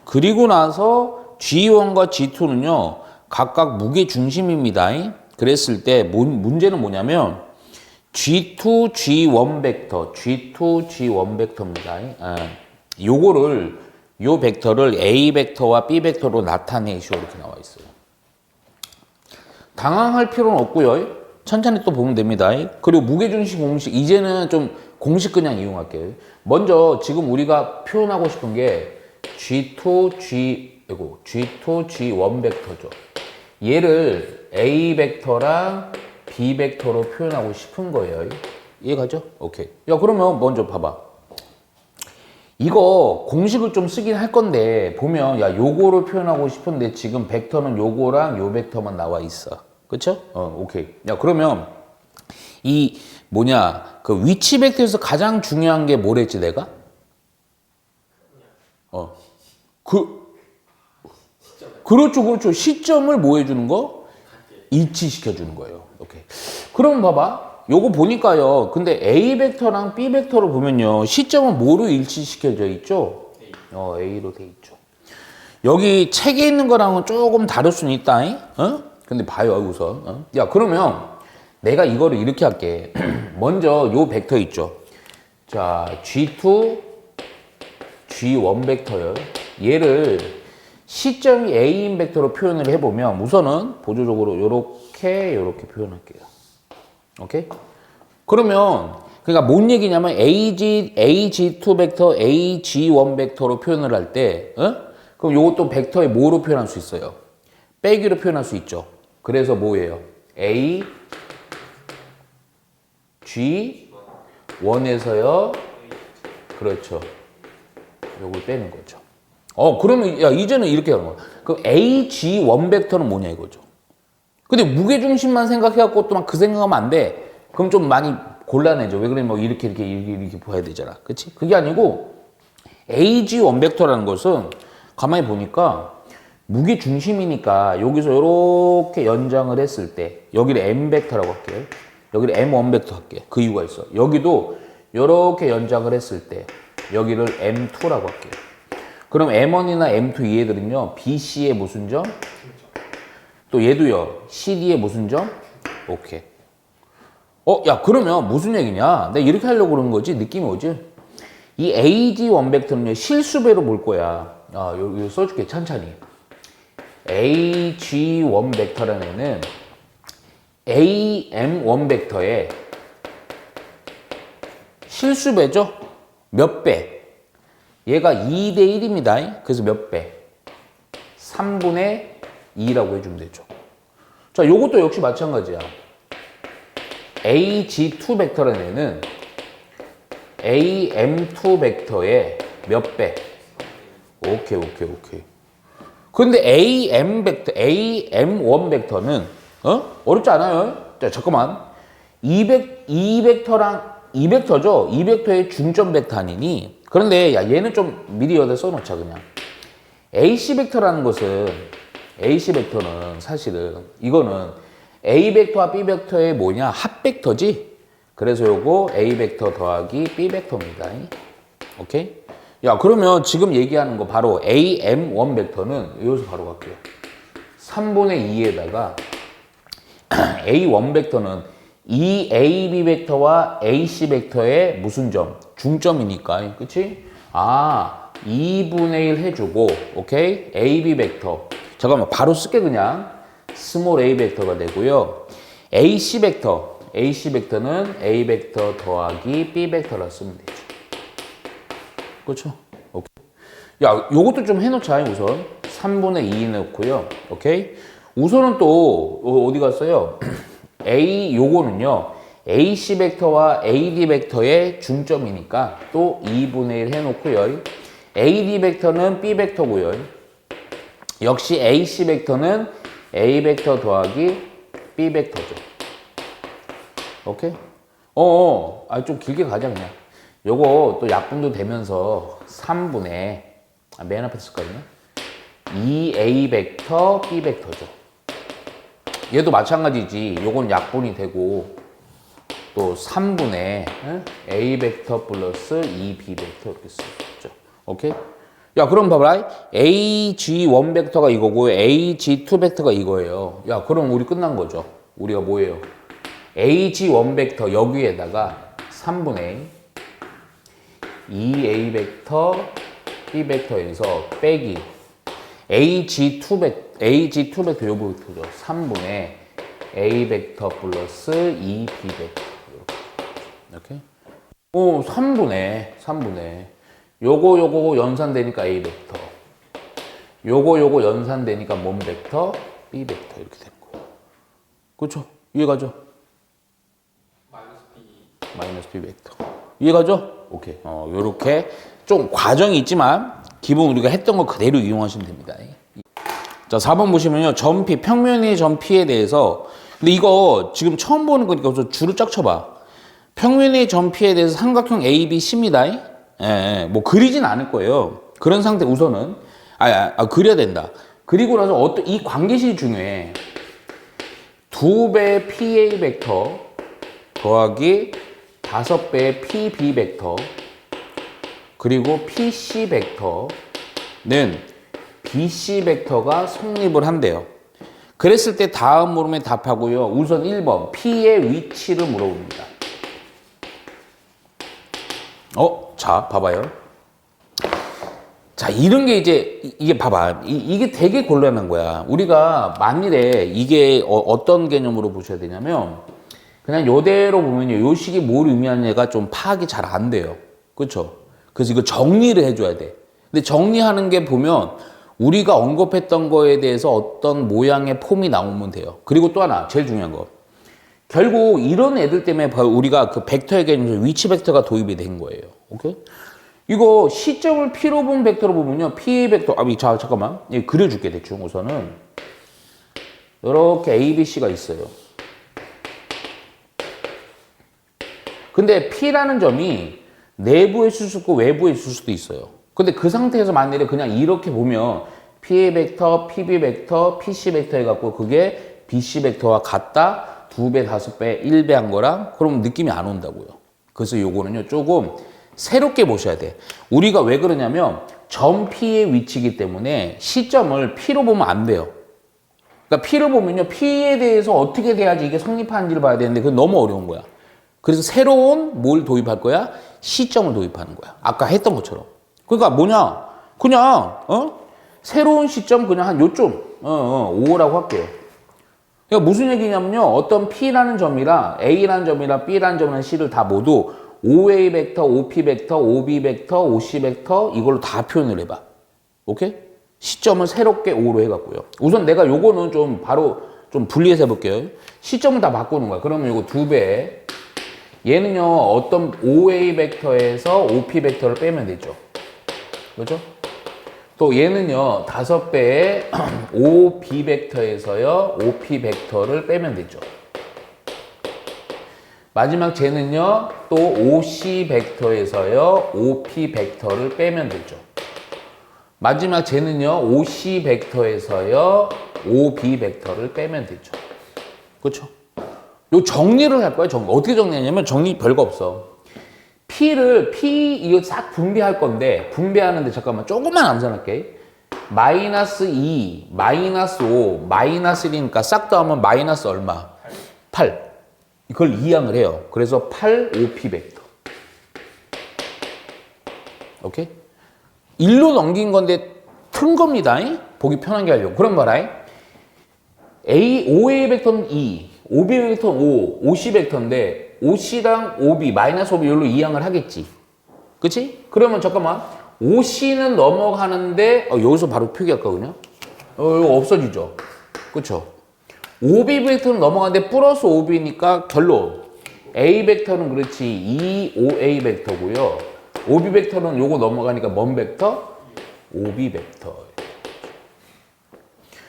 그리고 나서 G1과 G2는요, 각각 무게 중심입니다. 그랬을 때 문제는 뭐냐면 G2, G1 벡터, G2, G1 벡터입니다. 요거를 요 벡터를 A 벡터와 B 벡터로 나타내시오 이렇게 나와 있어요. 당황할 필요는 없고요. 천천히 또 보면 됩니다. 그리고 무게중심 공식 이제는 좀 공식 그냥 이용할게요. 먼저 지금 우리가 표현하고 싶은 게 G2, G1 벡터죠. 얘를 A 벡터랑 B 벡터로 표현하고 싶은 거예요. 이해가죠? 오케이. 야, 그러면 먼저 봐봐. 이거 공식을 좀 쓰긴 할 건데 보면 야, 요거를 표현하고 싶은데 지금 벡터는 요거랑 요 벡터만 나와 있어. 그쵸? 오케이. 야, 그러면 이 그 위치 벡터에서 가장 중요한 게 뭐랬지 내가? 그렇죠. 시점을 뭐 해주는 거? 일치시켜주는 거예요. 오케이. 그럼 봐봐. 요거 보니까요. 근데 A 벡터랑 B 벡터로 보면요. 시점은 뭐로 일치시켜져 있죠? A로 돼 있죠. 여기 책에 있는 거랑은 조금 다를 수는 있다. 근데 봐요, 우선. 야, 그러면 내가 이거를 이렇게 할게. 먼저 요 벡터 있죠. 자, G2, G1 벡터요. 얘를 시점이 A인 벡터로 표현을 해보면 우선은 보조적으로 요렇게 표현할게요. 오케이? 그러면 그러니까 뭔 얘기냐면 AG2 벡터, AG1 벡터로 표현을 할 때 그럼 요것도 벡터의 뭐로 표현할 수 있어요? 빼기로 표현할 수 있죠. 그래서 뭐예요? A, G1에서요. 그렇죠. 요걸 빼는 거죠. 그러면 야, 이제는 이렇게 하는 거야. 그럼 AG1 벡터는 뭐냐 이거죠. 근데 무게중심만 생각해갖고 또 막 그 생각하면 안 돼. 그럼 좀 많이 곤란해져. 왜 그러면 뭐 이렇게 봐야 되잖아. 그치? 그게 아니고 AG1 벡터라는 것은 가만히 보니까 무게중심이니까 여기서 이렇게 연장을 했을 때 여기를 M 벡터라고 할게요. 여기를 M1 벡터 할게요. 그 이유가 있어. 여기도 이렇게 연장을 했을 때 여기를 M2라고 할게요. 그럼 M1이나 M2 이 애들은요. BC의 무슨 점? 또 얘도요. CD의 무슨 점? 오케이. 야, 그러면 무슨 얘기냐? 내가 이렇게 하려고 그러는 거지? 느낌이 오지? 이 AG1 벡터는요. 실수배로 볼 거야. 여기 써줄게. 천천히. AG1 벡터라는 애는 AM1 벡터의 실수배죠? 몇 배? 얘가 2대 1입니다. 그래서 몇 배? 3분의 2라고 해주면 되죠. 자, 요것도 역시 마찬가지야. AG2 벡터라는 애는 AM2 벡터의 몇 배? 오케이. 근데 AM1 벡터는 어렵지 않아요. 자, 잠깐만. 이 벡터랑 이 벡터죠. 이 벡터의 중점 벡터 아니니? 그런데 야 얘는 좀 미리 여기다 써놓자 그냥. AC 벡터라는 것은 AC 벡터는 사실은 이거는 A 벡터와 B 벡터의 뭐냐? 합 벡터지. 그래서 요거 A 벡터 더하기 B 벡터입니다. 오케이? 야 그러면 지금 얘기하는 거 바로 AM1 벡터는 여기서 바로 갈게요. 3분의 2에다가 A1 벡터는 이 AB 벡터와 AC 벡터의 무슨 점? 중점이니까. 그치? 아 2분의 1 해주고 오케이? AB 벡터 잠깐만 바로 쓸게 그냥 스몰 a 벡터가 되고요. AC 벡터는 A 벡터 더하기 B 벡터라 쓰면 되죠. 그렇죠? 오케이. 야, 요것도 좀 해놓자 우선. 3분의 2 넣고요. 오케이. 우선은 또 어디 갔어요? 요거는요. AC 벡터와 AD 벡터의 중점이니까 또 2분의 1 해놓고요. AD 벡터는 B 벡터고요. 역시 AC 벡터는 A 벡터 더하기 B 벡터죠. 오케이? 좀 길게 가자, 그냥. 요거 또 약분도 되면서 3분의, 맨 앞에 쓸거든요. 2A 벡터, B 벡터죠. 얘도 마찬가지지. 요건 약분이 되고, 또 3분의 A 벡터 플러스 2B 벡터 이렇게 쓰죠. 오케이? 야, 그럼 봐봐라. AG1 벡터가 이거고, AG2 벡터가 이거예요. 야, 그럼 우리 끝난 거죠. 우리가 뭐예요? AG1 벡터 여기에다가 3분의 2A 벡터, B 벡터에서 빼기 AG2 벡터 요 벡터죠. 3분의 A 벡터 플러스 2B 벡터. 이렇게. 3분의. 요거 연산되니까 A 벡터. 요거 연산되니까 뭔 벡터? B 벡터. 이렇게 되는 거예요. 그렇죠? 이해가죠? 마이너스 B 벡터. 이해가죠? 오케이. 요렇게 좀 과정이 있지만 기본 우리가 했던 거 그대로 이용하시면 됩니다. 자, 4번 보시면요. 점 P, 평면의 점 P에 대해서 근데 이거 지금 처음 보는 거니까 우선 줄을 쫙 쳐봐. 평면의 점 P에 대해서 삼각형 ABC입니다. 뭐 그리진 않을 거예요. 그런 상태 우선은 그려야 된다. 그리고 나서 이 관계식이 중요해. 2배 PA 벡터 더하기 5배의 PB 벡터 그리고 PC 벡터는 BC 벡터가 성립을 한대요. 그랬을 때 다음 물음에 답하고요. 우선 1번 P의 위치를 물어봅니다. 자, 봐봐요. 자, 이런 게 이게 봐봐. 이게 되게 곤란한 거야. 우리가 만일에 이게 어떤 개념으로 보셔야 되냐면, 그냥 요대로 보면요. 요 식이 뭘 의미하느냐가 좀 파악이 잘 안 돼요. 그렇죠? 그래서 이거 정리를 해줘야 돼. 근데 정리하는 게 보면, 우리가 언급했던 거에 대해서 어떤 모양의 폼이 나오면 돼요. 그리고 또 하나, 제일 중요한 거. 결국 이런 애들 때문에 우리가 그 벡터의 개념에서 위치 벡터가 도입이 된 거예요. 오케이? 이거 시점을 P로 본 벡터로 보면요. P의 벡터, 잠깐만. 예, 그려줄게, 대충 우선은. 이렇게 A, B, C가 있어요. 근데 P라는 점이 내부에 있을 수 있고 외부에 있을 수도 있어요. 근데 그 상태에서 만일에 그냥 이렇게 보면 P의 벡터, PB 벡터, PC 벡터 해갖고 그게 BC 벡터와 같다. 2배, 5배, 1배 한 거랑 그럼 느낌이 안 온다고요. 그래서 요거는요 조금 새롭게 보셔야 돼. 우리가 왜 그러냐면 점 P의 위치이기 때문에 시점을 P로 보면 안 돼요. 그러니까 P로 보면요 P에 대해서 어떻게 돼야지 이게 성립하는지를 봐야 되는데 그건 너무 어려운 거야. 그래서 새로운 뭘 도입할 거야? 시점을 도입하는 거야. 아까 했던 것처럼. 그러니까 뭐냐? 그냥 새로운 시점 그냥 한 요쯤 5라고 할게요. 그러니까 무슨 얘기냐면요. 어떤 P라는 점이랑 A라는 점이랑 B라는 점이랑 C를 다 모두 OA 벡터, OP 벡터, OB 벡터, OC 벡터 이걸로 다 표현을 해봐. 오케이? 시점을 새롭게 5로 해갖고요. 우선 내가 요거는 좀 바로 좀 분리해서 해볼게요. 시점을 다 바꾸는 거야. 그러면 요거 2배. 얘는요 어떤 OA 벡터에서 OP 벡터를 빼면 되죠. 그렇죠? 또 얘는요 5배의 OB 벡터에서요 OP 벡터를 빼면 되죠. 마지막 쟤는요, 또 OC 벡터에서요, OP 벡터를 빼면 되죠. 마지막 쟤는요, OC 벡터에서요, OB 벡터를 빼면 되죠. 그렇죠? 요 정리를 할 거예요. 어떻게 정리하냐면 정리 별거 없어. P 이거 싹 분배할 건데, 분배하는데 잠깐만 조금만 암산할게. 마이너스 2, 마이너스 5, 마이너스 1이니까 싹 더하면 마이너스 얼마? 8. 이걸 이항을 해요. 그래서 8, OP 벡터. 오케이? 1로 넘긴 건데 튼 겁니다. 보기 편하게 하려고. 그런 말아요. OA 벡터는 2, OB 벡터는 5, OC 벡터인데 OC랑 OB, 마이너스 OB 이걸로 이항을 하겠지. 그치? 그러면 잠깐만. OC는 넘어가는데 여기서 바로 표기할까 그냥? 이거 없어지죠. 그쵸? OB 벡터는 넘어가는데 플러스 OB니까 결론. A 벡터는 그렇지 2OA 벡터고요. OB 벡터는 요거 넘어가니까 뭔 벡터? OB 벡터.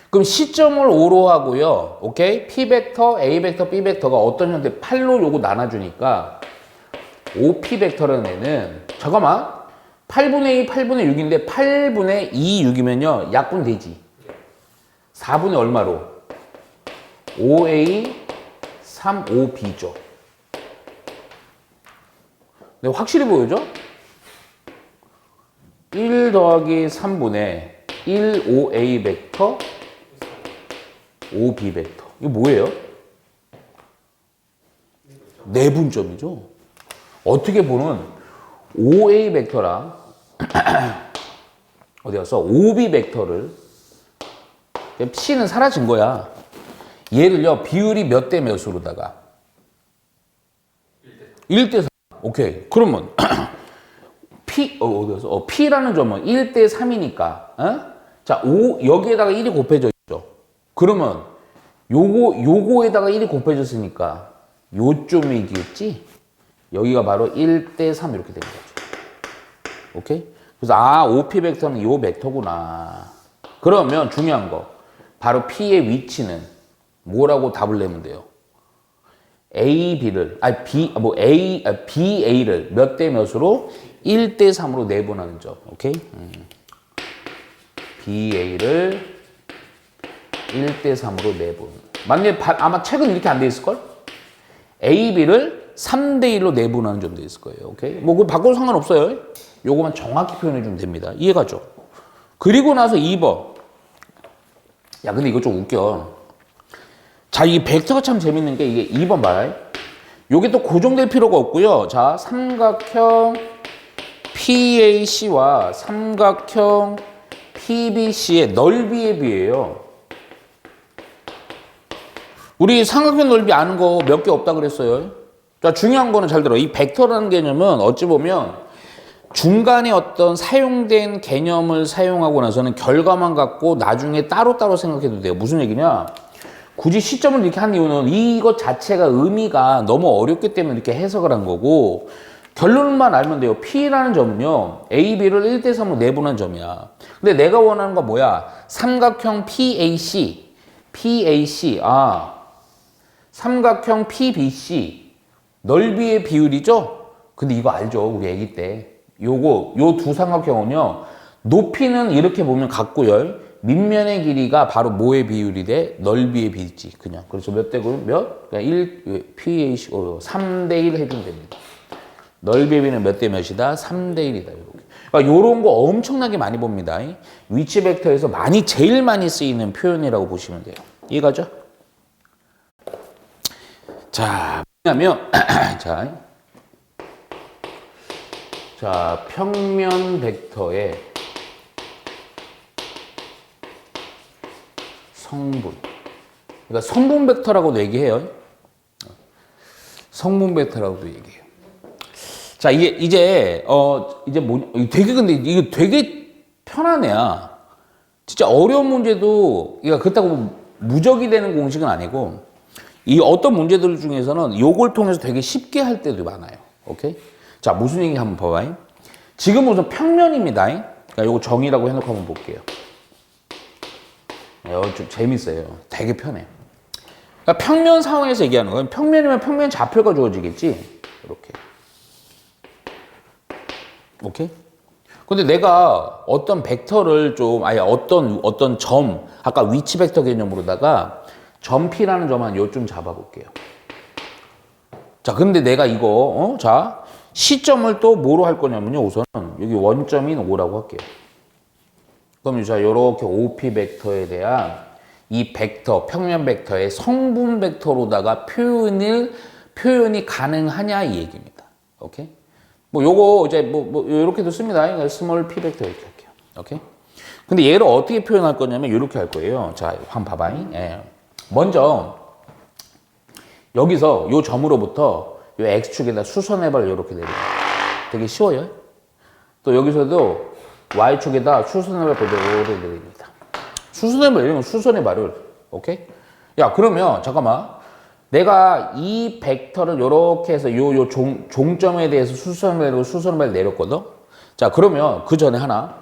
그럼 시점을 5로 하고요. 오케이? P 벡터, A 벡터, B 벡터가 어떤 형태 8로 요거 나눠주니까 OP 벡터라는 애는 잠깐만 8분의 2, 8분의 6인데 8분의 2, 6이면요 약분 되지. 4분의 얼마로? 5A, 3OB죠. 네, 확실히 보여줘? 1 더하기 3분의 1OA 벡터, 5B 벡터. 이거 뭐예요? 내분점이죠. 어떻게 보는 5A 벡터랑 어디 갔어? 5B 벡터를 C는 사라진 거야. 얘를요 비율이 몇 대 몇으로다가 1대 3. 오케이. 그러면 P 어디 갔어? P라는 점은 1대 3이니까 자, 여기에다가 1이 곱해져 있죠. 그러면 요거에다가 1이 곱해졌으니까 요점이겠지? 여기가 바로 1대 3 이렇게 된 거죠. 오케이? 그래서 OP 벡터는 요 벡터구나. 그러면 중요한 거. 바로 P의 위치는 뭐라고 답을 내면 돼요? BA를 몇 대 몇으로? 1대 3으로 내분하는 점. 오케이? BA를 1대 3으로 내분. 만약에 아마 책은 이렇게 안 돼 있을걸? AB를 3대 1로 내분하는 점도 있을 거예요. 오케이? 뭐 그거 바꿔도 상관없어요. 요거만 정확히 표현해 주면 됩니다. 이해가죠? 그리고 나서 2번. 야, 근데 이거 좀 웃겨. 자, 이 벡터가 참 재밌는 게 이게 2번 봐요. 요게 또 고정될 필요가 없고요. 자, 삼각형 PAC와 삼각형 PBC의 넓이에 비해요. 우리 삼각형 넓이 아는 거 몇 개 없다 그랬어요. 자, 중요한 거는 잘 들어. 이 벡터라는 개념은 어찌 보면 중간에 어떤 사용된 개념을 사용하고 나서는 결과만 갖고 나중에 따로따로 생각해도 돼요. 무슨 얘기냐? 굳이 시점을 이렇게 한 이유는 이것 자체가 의미가 너무 어렵기 때문에 이렇게 해석을 한 거고 결론만 알면 돼요. P라는 점은요. AB를 1대 3으로 내분한 점이야. 근데 내가 원하는 건 뭐야? 삼각형 PAC. 삼각형 PBC. 넓이의 비율이죠? 근데 이거 알죠? 우리 애기 때. 요 두 삼각형은요. 높이는 이렇게 보면 같고요. 밑면의 길이가 바로 뭐의 비율이 돼? 넓이의 비율이지. 그냥. 그래서 몇 대고 몇? 그냥 PAC, 3대 1 해주면 됩니다. 넓이의 비는 몇 대 몇이다? 3대 1이다. 이렇게. 그러니까 요런 거 엄청나게 많이 봅니다. 위치 벡터에서 제일 많이 쓰이는 표현이라고 보시면 돼요. 이해가죠? 자, 뭐냐면, 자, 평면 벡터의 성분. 그러니까 성분 벡터라고도 얘기해요. 성분 벡터라고도 얘기해요. 자, 이게 근데 이거 되게 편한 애야. 진짜 어려운 문제도, 그러니까 그렇다고 무적이 되는 공식은 아니고, 이 어떤 문제들 중에서는 요걸 통해서 되게 쉽게 할 때도 많아요. 오케이? 자, 무슨 얘기 한번 봐봐요. 지금 우선 평면입니다. 그러니까 요거 정의라고 해놓고 한번 볼게요. 좀 재밌어요. 되게 편해요. 그러니까 평면 상황에서 얘기하는 거예요. 평면이면 평면 좌표가 주어지겠지. 이렇게. 오케이? 근데 내가 어떤 벡터를 좀, 아니, 어떤 점, 아까 위치 벡터 개념으로다가 점 P라는 점 한 요쯤 잡아볼게요. 자, 근데 내가 이거, 자, 시점을 또 뭐로 할 거냐면요. 우선 여기 원점인 O라고 할게요. 그럼 자, 요렇게 OP 벡터에 대한 이 벡터, 평면 벡터의 성분 벡터로다가 표현이 가능하냐 이 얘기입니다. 오케이? 뭐 요거 이제 뭐 요렇게도 씁니다. 그러니까 스몰 p 벡터 이렇게 할게요. 오케이? 근데 얘를 어떻게 표현할 거냐면 요렇게 할 거예요. 자, 한번 봐봐. 예. 먼저 여기서 요 점으로부터 요 x축에다 수선해발 요렇게 내립니다. 되게 쉬워요. 또 여기서도 y축에다 수선해발 그대로 내립니다. 수선해발 이런 거 수선해발을. 오케이? 야, 그러면 잠깐만. 내가 이 벡터를 요렇게 해서 요 종점에 대해서 수선해발 내렸거든. 자, 그러면 그 전에 하나.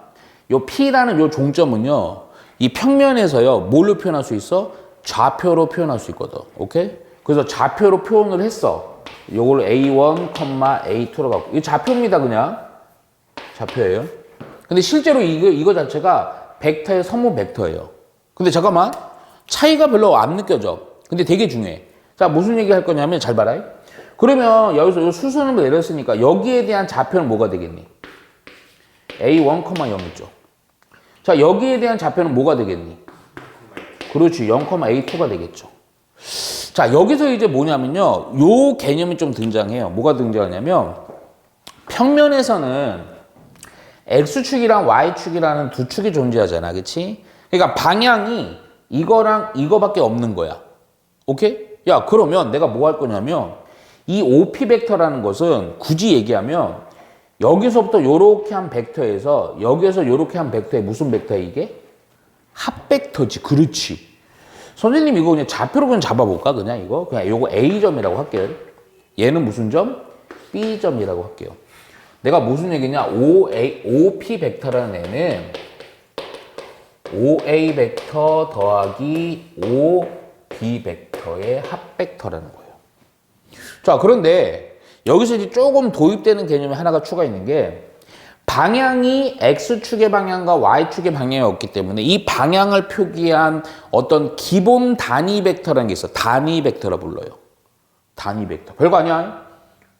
요 P라는 요 종점은요. 이 평면에서요. 뭘로 표현할 수 있어? 좌표로 표현할 수 있거든. 오케이? 그래서 좌표로 표현을 했어. 요걸 A1, A2로 갖고. 이거 좌표입니다, 그냥. 좌표예요. 근데 실제로 이거 자체가 벡터의 선분 벡터예요. 근데 잠깐만. 차이가 별로 안 느껴져. 근데 되게 중요해. 자, 무슨 얘기 할 거냐면 잘 봐라. 그러면 여기서 요 수선을 내렸으니까 여기에 대한 좌표는 뭐가 되겠니? A1, 0 있죠. 자, 여기에 대한 좌표는 뭐가 되겠니? 그렇지. 0, A2가 되겠죠. 자, 여기서 이제 뭐냐면요. 요 개념이 좀 등장해요. 뭐가 등장하냐면 평면에서는 X축이랑 Y축이라는 두 축이 존재하잖아. 그치? 그러니까 방향이 이거랑 이거밖에 없는 거야. 오케이? 야, 그러면 내가 뭐 할 거냐면 이 OP 벡터라는 것은 굳이 얘기하면 여기서부터 요렇게 한 벡터에서 여기에서 요렇게 한 벡터에 무슨 벡터야 이게? 합벡터지. 그렇지. 선생님 이거 그냥 좌표로 그냥 잡아볼까? 그냥 이거? 그냥 요거 A점이라고 할게요. 얘는 무슨 점? B점이라고 할게요. 내가 무슨 얘기냐? OP 벡터라는 애는 OA 벡터 더하기 OB 벡터의 합벡터라는 거예요. 자, 그런데 여기서 이제 조금 도입되는 개념이 하나가 추가 있는 게 방향이 X축의 방향과 Y축의 방향이 없기 때문에 이 방향을 표기한 어떤 기본 단위 벡터라는 게 있어. 단위 벡터라 불러요. 단위 벡터. 별거 아니야.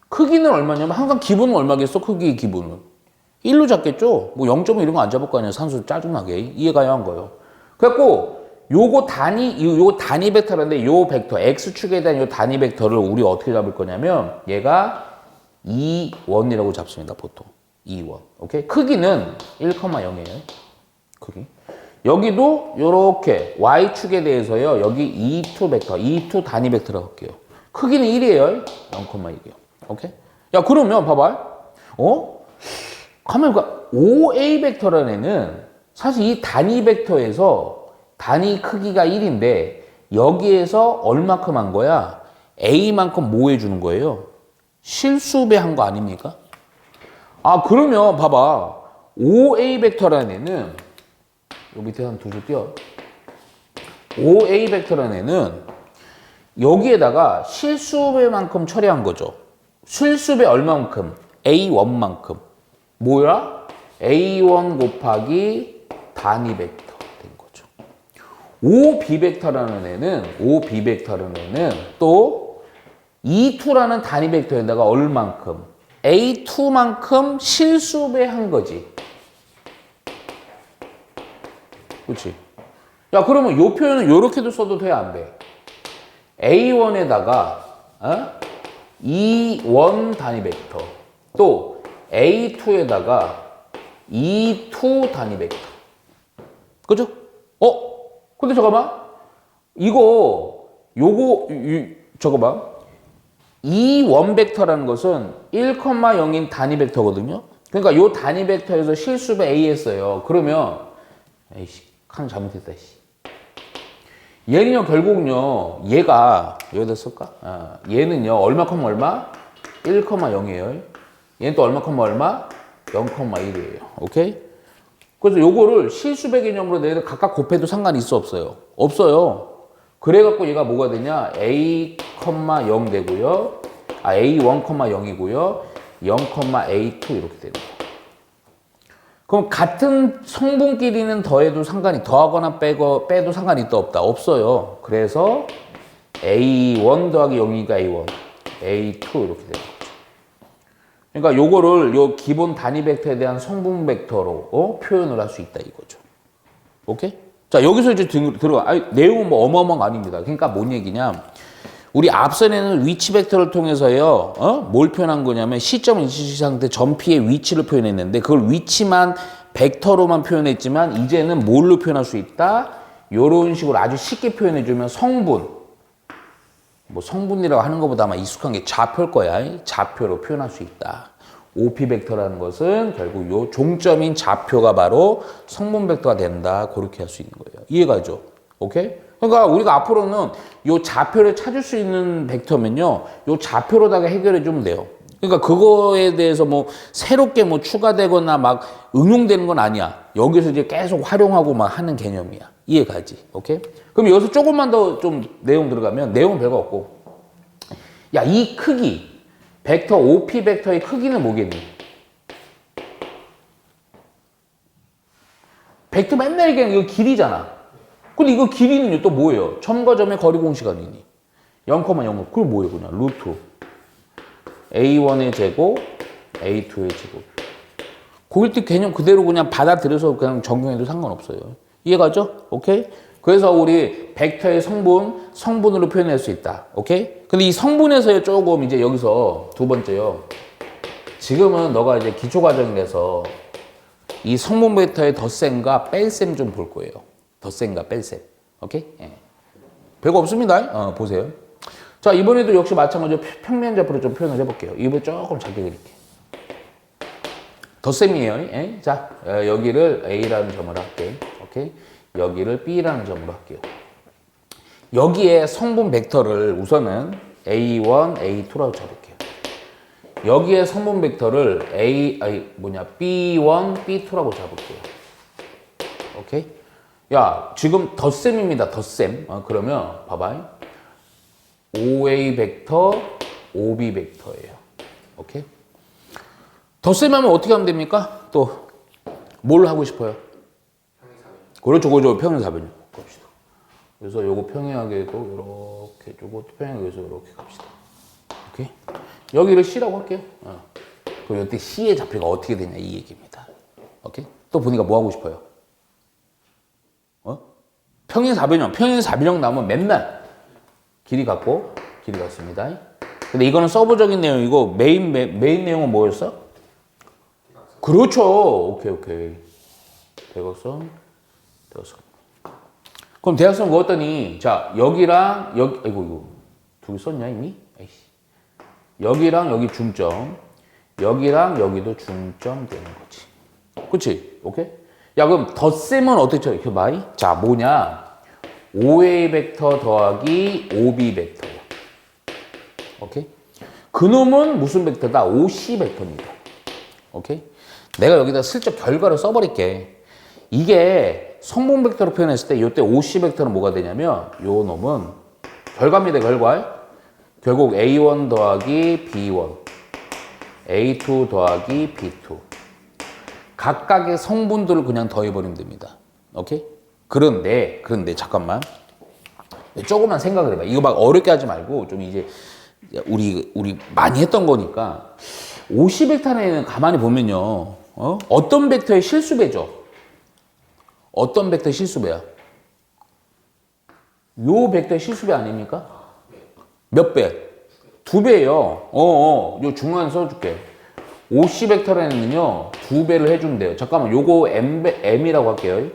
크기는 얼마냐면 항상 기본은 얼마겠어? 크기의 기본은. 1로 잡겠죠? 뭐 0.5 이런 거 안 잡을 거 아니야. 산수 짜증나게. 이해가야 한 거예요. 그래갖고 요거 단위 벡터라는데 요 벡터, X축에 대한 요 단위 벡터를 우리 어떻게 잡을 거냐면 얘가 2원이라고 잡습니다. 보통. 2원. 오케이? 크기는 1,0이에요. 크기. 여기도 요렇게 Y축에 대해서요. 여기 E2 벡터, E2 단위 벡터라고 할게요. 크기는 1이에요. 0,1이요. 오케이? 야, 그러면 봐봐. 가면 OA 벡터라는 애는 사실 이 단위 벡터에서 단위 크기가 1인데 여기에서 얼마큼 한 거야? A만큼 뭐 해주는 거예요? 실수배 한 거 아닙니까? 아, 그러면 봐봐. OA 벡터라는 애는 요 밑에 한 두 줄 띄워. OA 벡터라는 애는 여기에다가 실수배만큼 처리한 거죠. 실수배 얼마만큼? A1만큼. 뭐야? A1 곱하기 단위 벡터 된 거죠. OB 벡터라는 애는 또 E2라는 단위 벡터에다가 얼만큼? A2만큼 실수배 한 거지. 그렇지? 야, 그러면 요 표현은 요렇게도 써도 돼, 안 돼? A1에다가 E1 단위 벡터 또 A2에다가 E2 단위 벡터. 그죠? 근데 잠깐만. 잠깐만. E1 벡터라는 것은 1,0인 단위 벡터거든요. 그러니까 요 단위 벡터에서 실수배 A 했어요. 그러면 에이씨, 칸 잘못했다. 얘는요, 결국은요, 얘가 여기다 쓸까? 얘는요, 얼마, 1,0이에요. 얘는 또 얼마, 0,1이에요. 오케이? 그래서 요거를 실수배 개념으로 내가 각각 곱해도 상관이 있어, 없어요? 없어요. 그래갖고 얘가 뭐가 되냐? A, 0 되고요. A1, 0이고요. 0, A2 이렇게 되는 거야. 그럼 같은 성분끼리는 더하거나 빼도 상관이 있다 없다? 없어요. 그래서 A1 더하기 0이니까 A1, A2 이렇게 되는 거죠. 그러니까 요거를 요 기본 단위 벡터에 대한 성분 벡터로 표현을 할 수 있다 이거죠. 오케이? 자, 여기서 이제 들어가. 내용은 뭐 어마어마한 거 아닙니다. 그러니까 뭔 얘기냐? 우리 앞선에는 위치 벡터를 통해서요, 뭘 표현한 거냐면 시점 일치 상태 점피의 위치를 표현했는데 그걸 위치만 벡터로만 표현했지만 이제는 뭘로 표현할 수 있다? 요런 식으로 아주 쉽게 표현해주면 성분. 뭐 성분이라고 하는 것보다 아마 익숙한 게 좌표일 거야. 좌표로 표현할 수 있다. OP 벡터라는 것은 결국 요 종점인 좌표가 바로 성분 벡터가 된다. 그렇게 할 수 있는 거예요. 이해가죠? 오케이? 그러니까 우리가 앞으로는 요 좌표를 찾을 수 있는 벡터면요, 요 좌표로다가 해결해 주면 돼요. 그러니까 그거에 대해서 뭐 새롭게 뭐 추가되거나 막 응용되는 건 아니야. 여기서 이제 계속 활용하고 막 하는 개념이야. 이해가지? 오케이? 그럼 여기서 조금만 더 좀 내용 들어가면 내용은 별거 없고, 야, 이 크기, 벡터 OP 벡터의 크기는 뭐겠니? 벡터 맨날 얘기하는 이거 길이잖아. 근데 이거 길이는 또 뭐예요? 점과 점의 거리 공시간이니 0,0. 그럼 뭐예요? 그냥 루트 A1의 제곱, A2의 제곱. 고일대 개념 그대로 그냥 받아들여서 그냥 적용해도 상관없어요. 이해가죠? 오케이? 그래서 우리 벡터의 성분으로 표현할 수 있다. 오케이? 근데 이 성분에서 조금 이제 여기서 두 번째요. 지금은 너가 이제 기초과정이라서 이 성분 벡터의 덧셈과 뺄셈 좀 볼 거예요. 덧셈과 뺄셈. 오케이? 예. 별거 없습니다. 보세요. 자, 이번에도 역시 마찬가지로 평면 좌표로 좀 표현을 해볼게요. 이번에 조금 작게 그릴게요. 덧셈이에요. 예? 자, 여기를 A라는 점을 할게요. 오케이? 여기를 B라는 점으로 할게요. 여기에 성분 벡터를 우선은 A1, A2라고 잡을게요. 여기에 성분 벡터를 B1, B2라고 잡을게요. 오케이? 야, 지금 덧셈입니다. 덧셈. 그러면 봐봐. OA 벡터, OB 벡터예요. 오케이? 덧셈하면 어떻게 하면 됩니까? 또 뭘 하고 싶어요? 그렇죠, 그렇죠. 평행사변. 갑시다. 그래서 요거 평행하게도 이렇게 주고 또 평행하게도 이렇게 갑시다. 오케이? 여기를 C라고 할게요. 그럼 이때 C의 좌표가 어떻게 되냐 이 얘기입니다. 오케이? 또 보니까 뭐 하고 싶어요? 평행사변형 나오면 맨날 길이 같고 길이 같습니다. 근데 이거는 서브적인 내용이고 메인 내용은 뭐였어? 그렇죠. 오케이. 대각선. 그럼 대각선 그었더니 자, 여기랑 여기 이거 두 개 썼냐 이미? 에이씨. 여기랑 여기 중점. 여기랑 여기도 중점 되는 거지. 그치? 오케이? 야, 그럼 덧셈은 어떻게 쳐? 이렇게 봐이. 자, 뭐냐? OA 벡터 더하기 OB 벡터야. 오케이? 그놈은 무슨 벡터다? OC 벡터입니다. 오케이? 내가 여기다 슬쩍 결과를 써버릴게. 이게 성분 벡터로 표현했을 때 이때 OC 벡터는 뭐가 되냐면 요 놈은 결과입니다. 결과. 결국 A1 더하기 B1, A2 더하기 B2. 각각의 성분들을 그냥 더해버리면 됩니다. 오케이? 그런데 잠깐만. 조금만 생각을 해봐. 이거 막 어렵게 하지 말고 좀 이제 우리 많이 했던 거니까 OC 벡터는 가만히 보면요. 어떤 벡터의 실수배죠? 어떤 벡터의 실수배야? 요 벡터의 실수배 아닙니까? 몇 배? 2배예요. 요 중간에 써줄게. OC 벡터에는요 2배를 해준대요. 잠깐만, 요거 M이라고 할게요.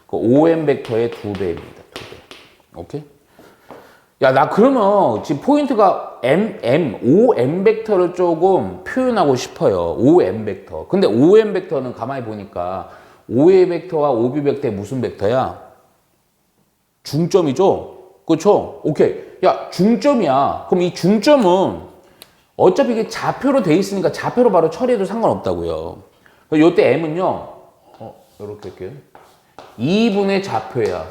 그 OM 벡터의 2배입니다. 2배. 오케이? 야, 나 그러면 지금 포인트가 OM 벡터를 조금 표현하고 싶어요. OM 벡터. 근데 OM 벡터는 가만히 보니까 OA 벡터와 OB 벡터의 무슨 벡터야? 중점이죠? 그렇죠? 오케이. 야, 중점이야. 그럼 이 중점은 어차피 이게 좌표로 돼 있으니까 좌표로 바로 처리해도 상관없다고요. 요때 M은요, 이렇게 할게요. 2분의 좌표야.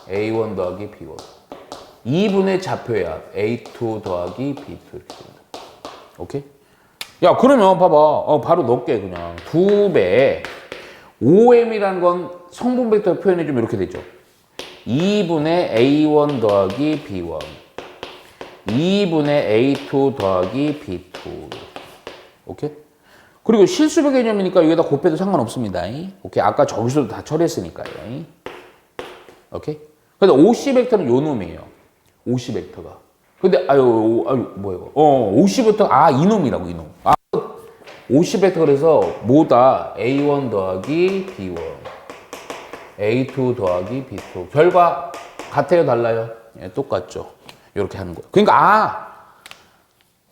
A1 더하기 B1. 2분의 좌표야. A2 더하기 B2 이렇게 됩니다. 오케이? 야, 그러면 봐봐. 바로 넣을게, 그냥. 2배. 5m이라는 건 성분 벡터 표현해주면 이렇게 되죠. 2분의 A1 더하기 B1. 2분의 A2 더하기 B2. 오케이? 그리고 실수배 개념이니까 여기다 곱해도 상관없습니다. 오케이? 아까 저기서도 다 처리했으니까요. 오케이? 근데 OC 벡터는 요 놈이에요. OC 벡터가. 근데, 뭐야, 이거. OC 벡터, 이놈이라고, 이놈. OC 벡터 그래서 뭐다? A1 더하기 B1. A2 더하기 B2. 결과 같아요, 달라요? 예, 똑같죠. 이렇게 하는 거예요. 그러니까,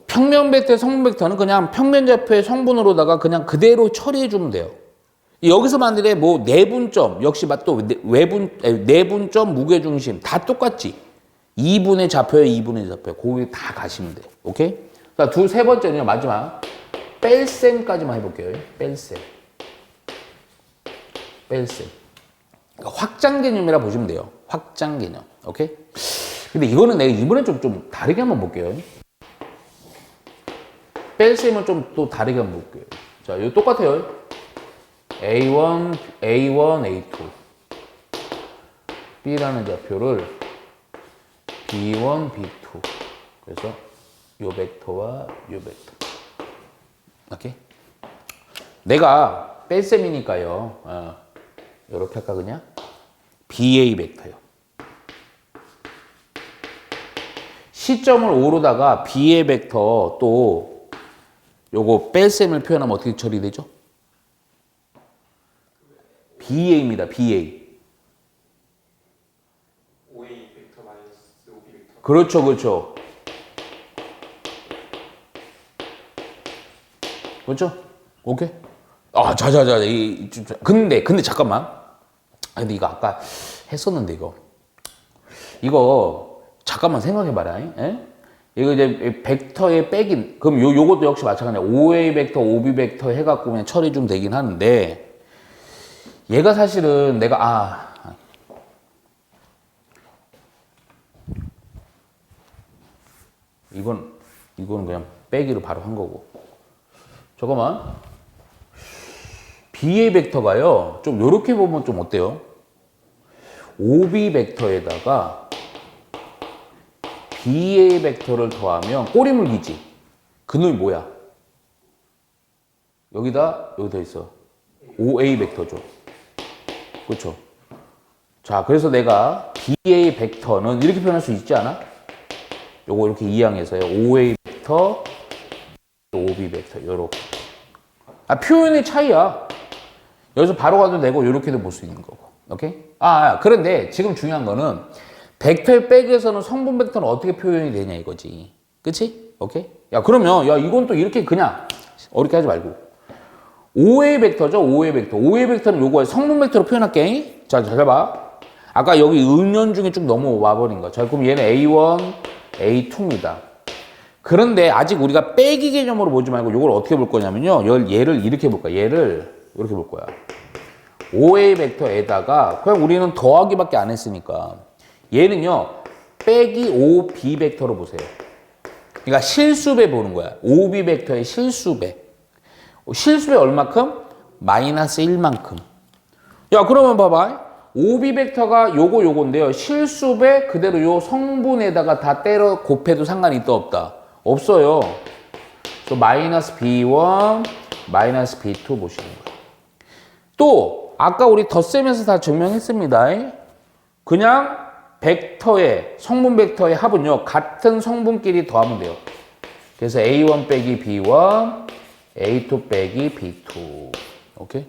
평면 벡터의 성분 벡터는 그냥 평면 좌표의 성분으로다가 그냥 그대로 처리해주면 돼요. 여기서 만들에 뭐 내분점, 역시 또 내분점, 무게중심 다 똑같지. 2분의 좌표에 2분의 좌표. 거기 다 가시면 돼. 오케이? 자, 세 번째는요, 마지막. 뺄셈까지만 해볼게요. 뺄셈. 그러니까 확장 개념이라 보시면 돼요. 확장 개념. 오케이? 근데 이거는 내가 이번엔 좀 다르게 한번 볼게요. 뺄셈을 좀 또 다르게 한번 볼게요. 자, 이거 똑같아요. A1, A2. B라는 좌표를 B1, B2. 그래서 요 벡터와 요 벡터. 오케이? 내가 뺄셈이니까요. 이렇게 할까 그냥? BA 벡터요. 시점을 5로다가 B의 벡터 또 요거 뺄셈을 표현하면 어떻게 처리되죠? BA입니다. BA. 5A 벡터 마이너스 5B 벡터. 그렇죠. 그렇죠? 오케이? 자자자. 근데 잠깐만. 근데 이거 아까 했었는데 이거 잠깐만 생각해봐라. 이거 이제 벡터의 빼긴. 그럼 요것도 역시 마찬가지야. 5A 벡터, 5B 벡터 해갖고 그냥 처리 좀 되긴 하는데 얘가 사실은 내가 이건 그냥 빼기로 바로 한 거고. 잠깐만. B의 벡터가요. 좀 요렇게 보면 좀 어때요? 5B 벡터에다가 B의 벡터를 더하면 꼬리물기지. 그 놈이 뭐야? 여기다 있어. 5A 벡터죠. 그렇죠? 자, 그래서 내가 B의 벡터는 이렇게 표현할 수 있지 않아? 요거 이렇게 이항해서요. 5A 벡터, 5B 벡터 요렇게. 표현의 차이야. 여기서 바로 가도 되고 요렇게도 볼 수 있는 거고. 오케이? 그런데 지금 중요한 거는 벡터의 백에서는 성분 벡터는 어떻게 표현이 되냐 이거지. 그치? 오케이? 그러면 이건 또 이렇게 그냥 어렵게 하지 말고 5A 벡터죠. 5A 벡터. 5A 벡터는 요거에 성분 벡터로 표현할게. 자, 잘 봐. 아까 여기 은연중에 쭉 넘어와 버린 거. 자, 그럼 얘는 A1, A2입니다. 그런데 아직 우리가 빼기 개념으로 보지 말고 이걸 어떻게 볼 거냐면요. 얘를 이렇게 볼 거야. 얘를 이렇게 볼 거야. 5A 벡터에다가 그냥 우리는 더하기밖에 안 했으니까 얘는요. 빼기 5B 벡터로 보세요. 그러니까 실수배 보는 거야. 5B 벡터의 실수배. 실수배 얼마큼? 마이너스 1만큼. 그러면 봐봐. 5B 벡터가 요건데요. 실수배 그대로 요 성분에다가 다 때려 곱해도 상관이 있다 없다? 없어요. 그래서 마이너스 B1, 마이너스 B2 보시는 거예요. 또 아까 우리 덧셈에서 다 증명했습니다. 그냥 벡터의 성분 벡터의 합은요. 같은 성분끼리 더하면 돼요. 그래서 A1 빼기 B1, A2 빼기 B2. 오케이?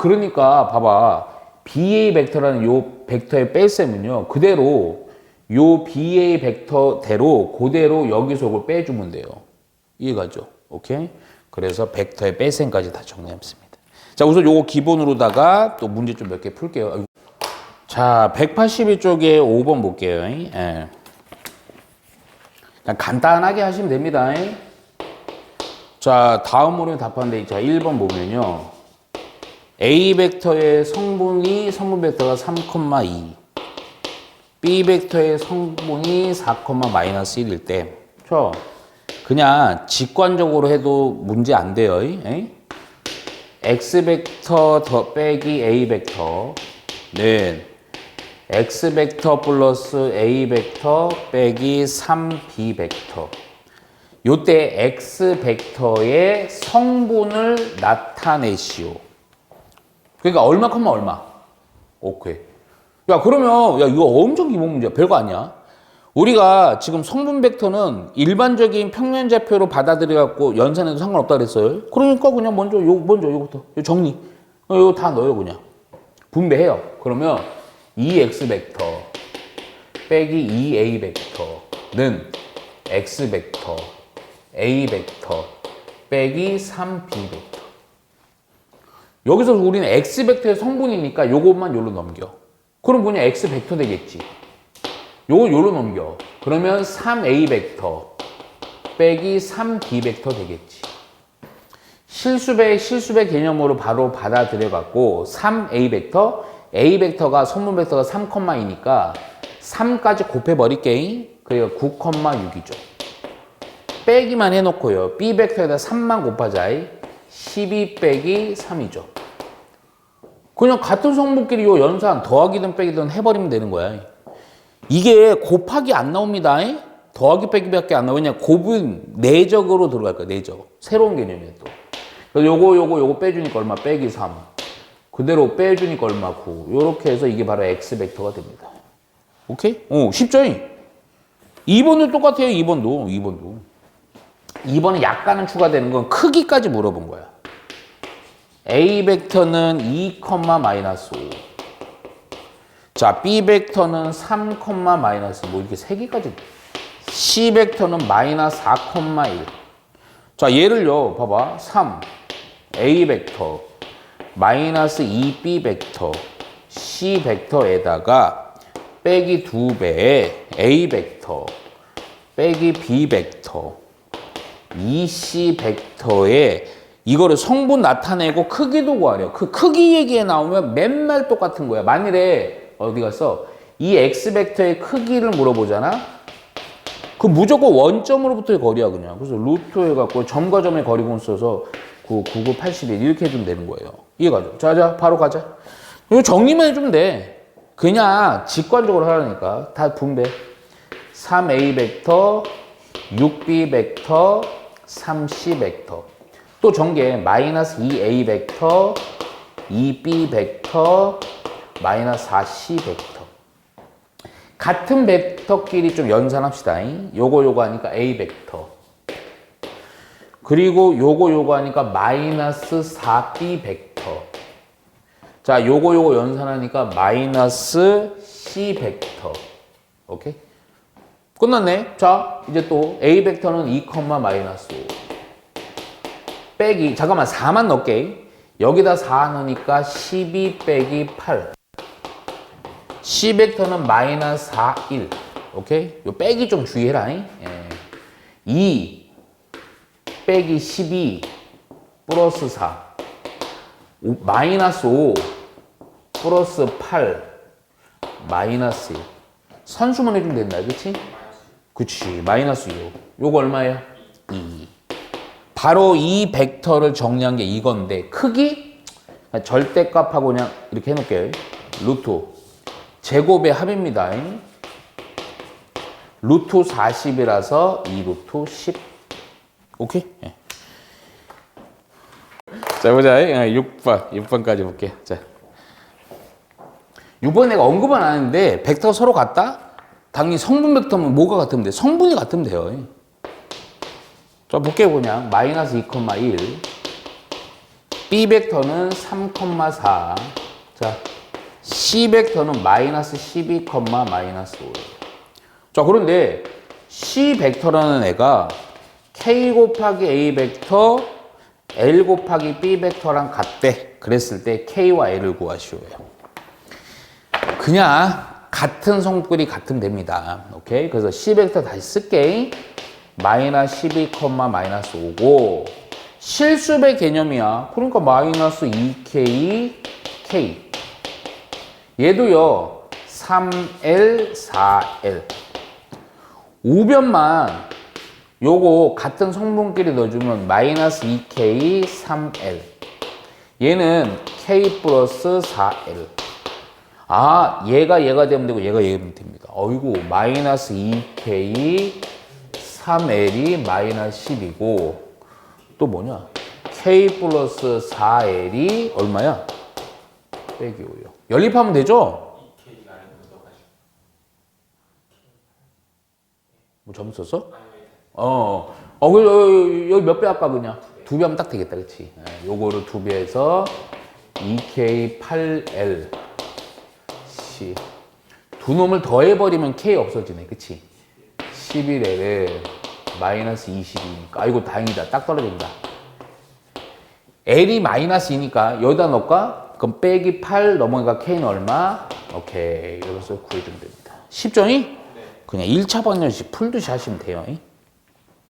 그러니까 봐봐. BA 벡터라는 요 벡터의 뺄셈은요. 그대로 요 BA 벡터대로 그대로 여기서 그걸 빼주면 돼요. 이해가죠? 오케이? 그래서 벡터의 뺄셈까지 다 정리했습니다. 자, 우선 요거 기본으로다가 또 문제 좀 몇 개 풀게요. 자, 182쪽에 5번 볼게요. 그냥 간단하게 하시면 됩니다. 자, 다음 문제 답하는데, 자, 1번 보면요. A 벡터의 성분 벡터가 3,2. B 벡터의 성분이 4, 마이너스 1일 때, 그냥 직관적으로 해도 문제 안 돼요. 에이? X 벡터 더 빼기 A 벡터는 X 벡터 플러스 A 벡터 빼기 3B 벡터. 요때 X 벡터의 성분을 나타내시오. 그러니까 얼마, 얼마. 오케이. 야, 그러면, 야, 이거 엄청 기본 문제야. 별거 아니야. 우리가 지금 성분 벡터는 일반적인 평면좌표로 받아들여갖고 연산해도 상관없다 그랬어요. 그러니까 그냥 먼저 요거부터. 요 정리. 이거 다 넣어요, 그냥. 분배해요. 그러면 2x 벡터 빼기 2a 벡터는 x 벡터, a 벡터 빼기 3b 벡터. 여기서 우리는 x 벡터의 성분이니까 요것만 요로 넘겨. 그럼 그냥 x 벡터 되겠지. 요거 요로 넘겨. 그러면 3a 벡터 빼기 3b 벡터 되겠지. 실수배 개념으로 바로 받아들여 갖고 3a 벡터, a 벡터가 성분 벡터가 3,2니까 3까지 곱해 버릴게. 그러니까 9,6이죠. 빼기만 해 놓고요. b 벡터에다 3만 곱하자. 12 빼기 3이죠. 그냥 같은 성분끼리 요 연산 더하기든 빼기든 해 버리면 되는 거야. 이게 곱하기 안 나옵니다. 더하기 빼기밖에 안 나오고 그냥 곱은 내적으로 들어갈 거야. 내적. 새로운 개념이에요 또. 그래서 요거 빼주니까 얼마? 빼기 3. 그대로 빼주니까 얼마? 9. 요렇게 해서 이게 바로 X 벡터가 됩니다. 오케이? 쉽죠? 2번도 똑같아요. 2번도. 2번은 약간은 추가되는 건 크기까지 물어본 거야. A 벡터는 2, 마이너스 5. 자, B 벡터는 3, 마이너스 뭐 이렇게 3개까지. C 벡터는 마이너스 4,1. 자, 얘를요. 봐봐. 3, A 벡터, 마이너스 2B 벡터, C 벡터에다가 빼기 2배의 A 벡터, 빼기 B 벡터, 2C 벡터에 이거를 성분 나타내고 크기도 구하려. 그 크기 얘기에 나오면 맨날 똑같은 거야. 만일에 어디 갔어? 이 X 벡터의 크기를 물어보잖아? 그 무조건 원점으로부터의 거리야, 그냥. 그래서 루트 해갖고 점과 점의 거리분 써서 9, 99, 81 이렇게 해주면 되는 거예요. 이해가죠? 자, 바로 가자. 이거 정리만 해주면 돼. 그냥 직관적으로 하라니까. 다 분배. 3A 벡터, 6B 벡터, 3C 벡터. 또 전개 마이너스 2A 벡터, 2B 벡터, 마이너스 4C 벡터. 같은 벡터끼리 좀 연산합시다. 요거 하니까 A 벡터. 그리고 요거 하니까 마이너스 4B 벡터. 자, 요거 연산하니까 마이너스 C 벡터. 오케이? 끝났네. 자, 이제 또 A 벡터는 2, 마이너스 5. 빼기, 잠깐만 4만 넣을게. 여기다 4 넣으니까 12 빼기 8. C 벡터는 마이너스 4, 1. 오케이? 요 빼기 좀 주의해라. 2 빼기 12 플러스 4. 마이너스 5 플러스 8 마이너스 1. 선수만 해주면 된다. 그치? 그치. 마이너스 6. 요거 얼마예요? 2. 바로 이 벡터를 정리한 게 이건데 크기? 절대값하고 그냥 이렇게 해놓을게요. 루트 제곱의 합입니다. 루트 40이라서 2루트 10. 오케이? 예. 자, 보자. 6번까지 볼게요. 자, 6번 내가 언급은 안 했는데 벡터 서로 같다? 당연히 성분 벡터면 뭐가 같으면 돼? 성분이 같으면 돼요. 자, 볼게요. 그냥 마이너스 2,1. B 벡터는 3,4. 자, C 벡터는 마이너스 12, 마이너스 5. 자, 그런데 C 벡터라는 애가 K 곱하기 A 벡터, L 곱하기 B 벡터랑 같대. 그랬을 때 K와 L을 구하시오요. 그냥 같은 성분이 같으면 됩니다. 오케이? 그래서 C 벡터 다시 쓸게. 마이너스 12, 마이너스 5고 실수배 개념이야. 그러니까 마이너스 2K, K. 얘도요. 3L, 4L. 우변만 요거 같은 성분끼리 넣어주면 마이너스 2K, 3L. 얘는 K 플러스 4L. 아, 얘가 되면 되고 얘가 되면 됩니다. 어이구, 마이너스 2K, 3L이 마이너스 10이고 또 뭐냐? K 플러스 4L이 얼마야? 빼기 5요. 연립하면 되죠? 2K 라인으로 넣어가지고. 뭐 점수 썼어? 아니면 여기 몇 배 할까 그냥? 2배 하면 딱 되겠다, 그치? 요거를 2배에서 2K 8L C. 두 놈을 더해버리면 K 없어지네, 그치? 11L에 마이너스 22니까. 아이고, 다행이다. 딱 떨어진다. L이 마이너스 2니까 여기다 넣을까? 그럼 빼기 8 넘어가니까 K는 얼마? 오케이. 여기서 구해주면 됩니다. 쉽죠? 그냥 1차 방정식 풀듯이 하시면 돼요.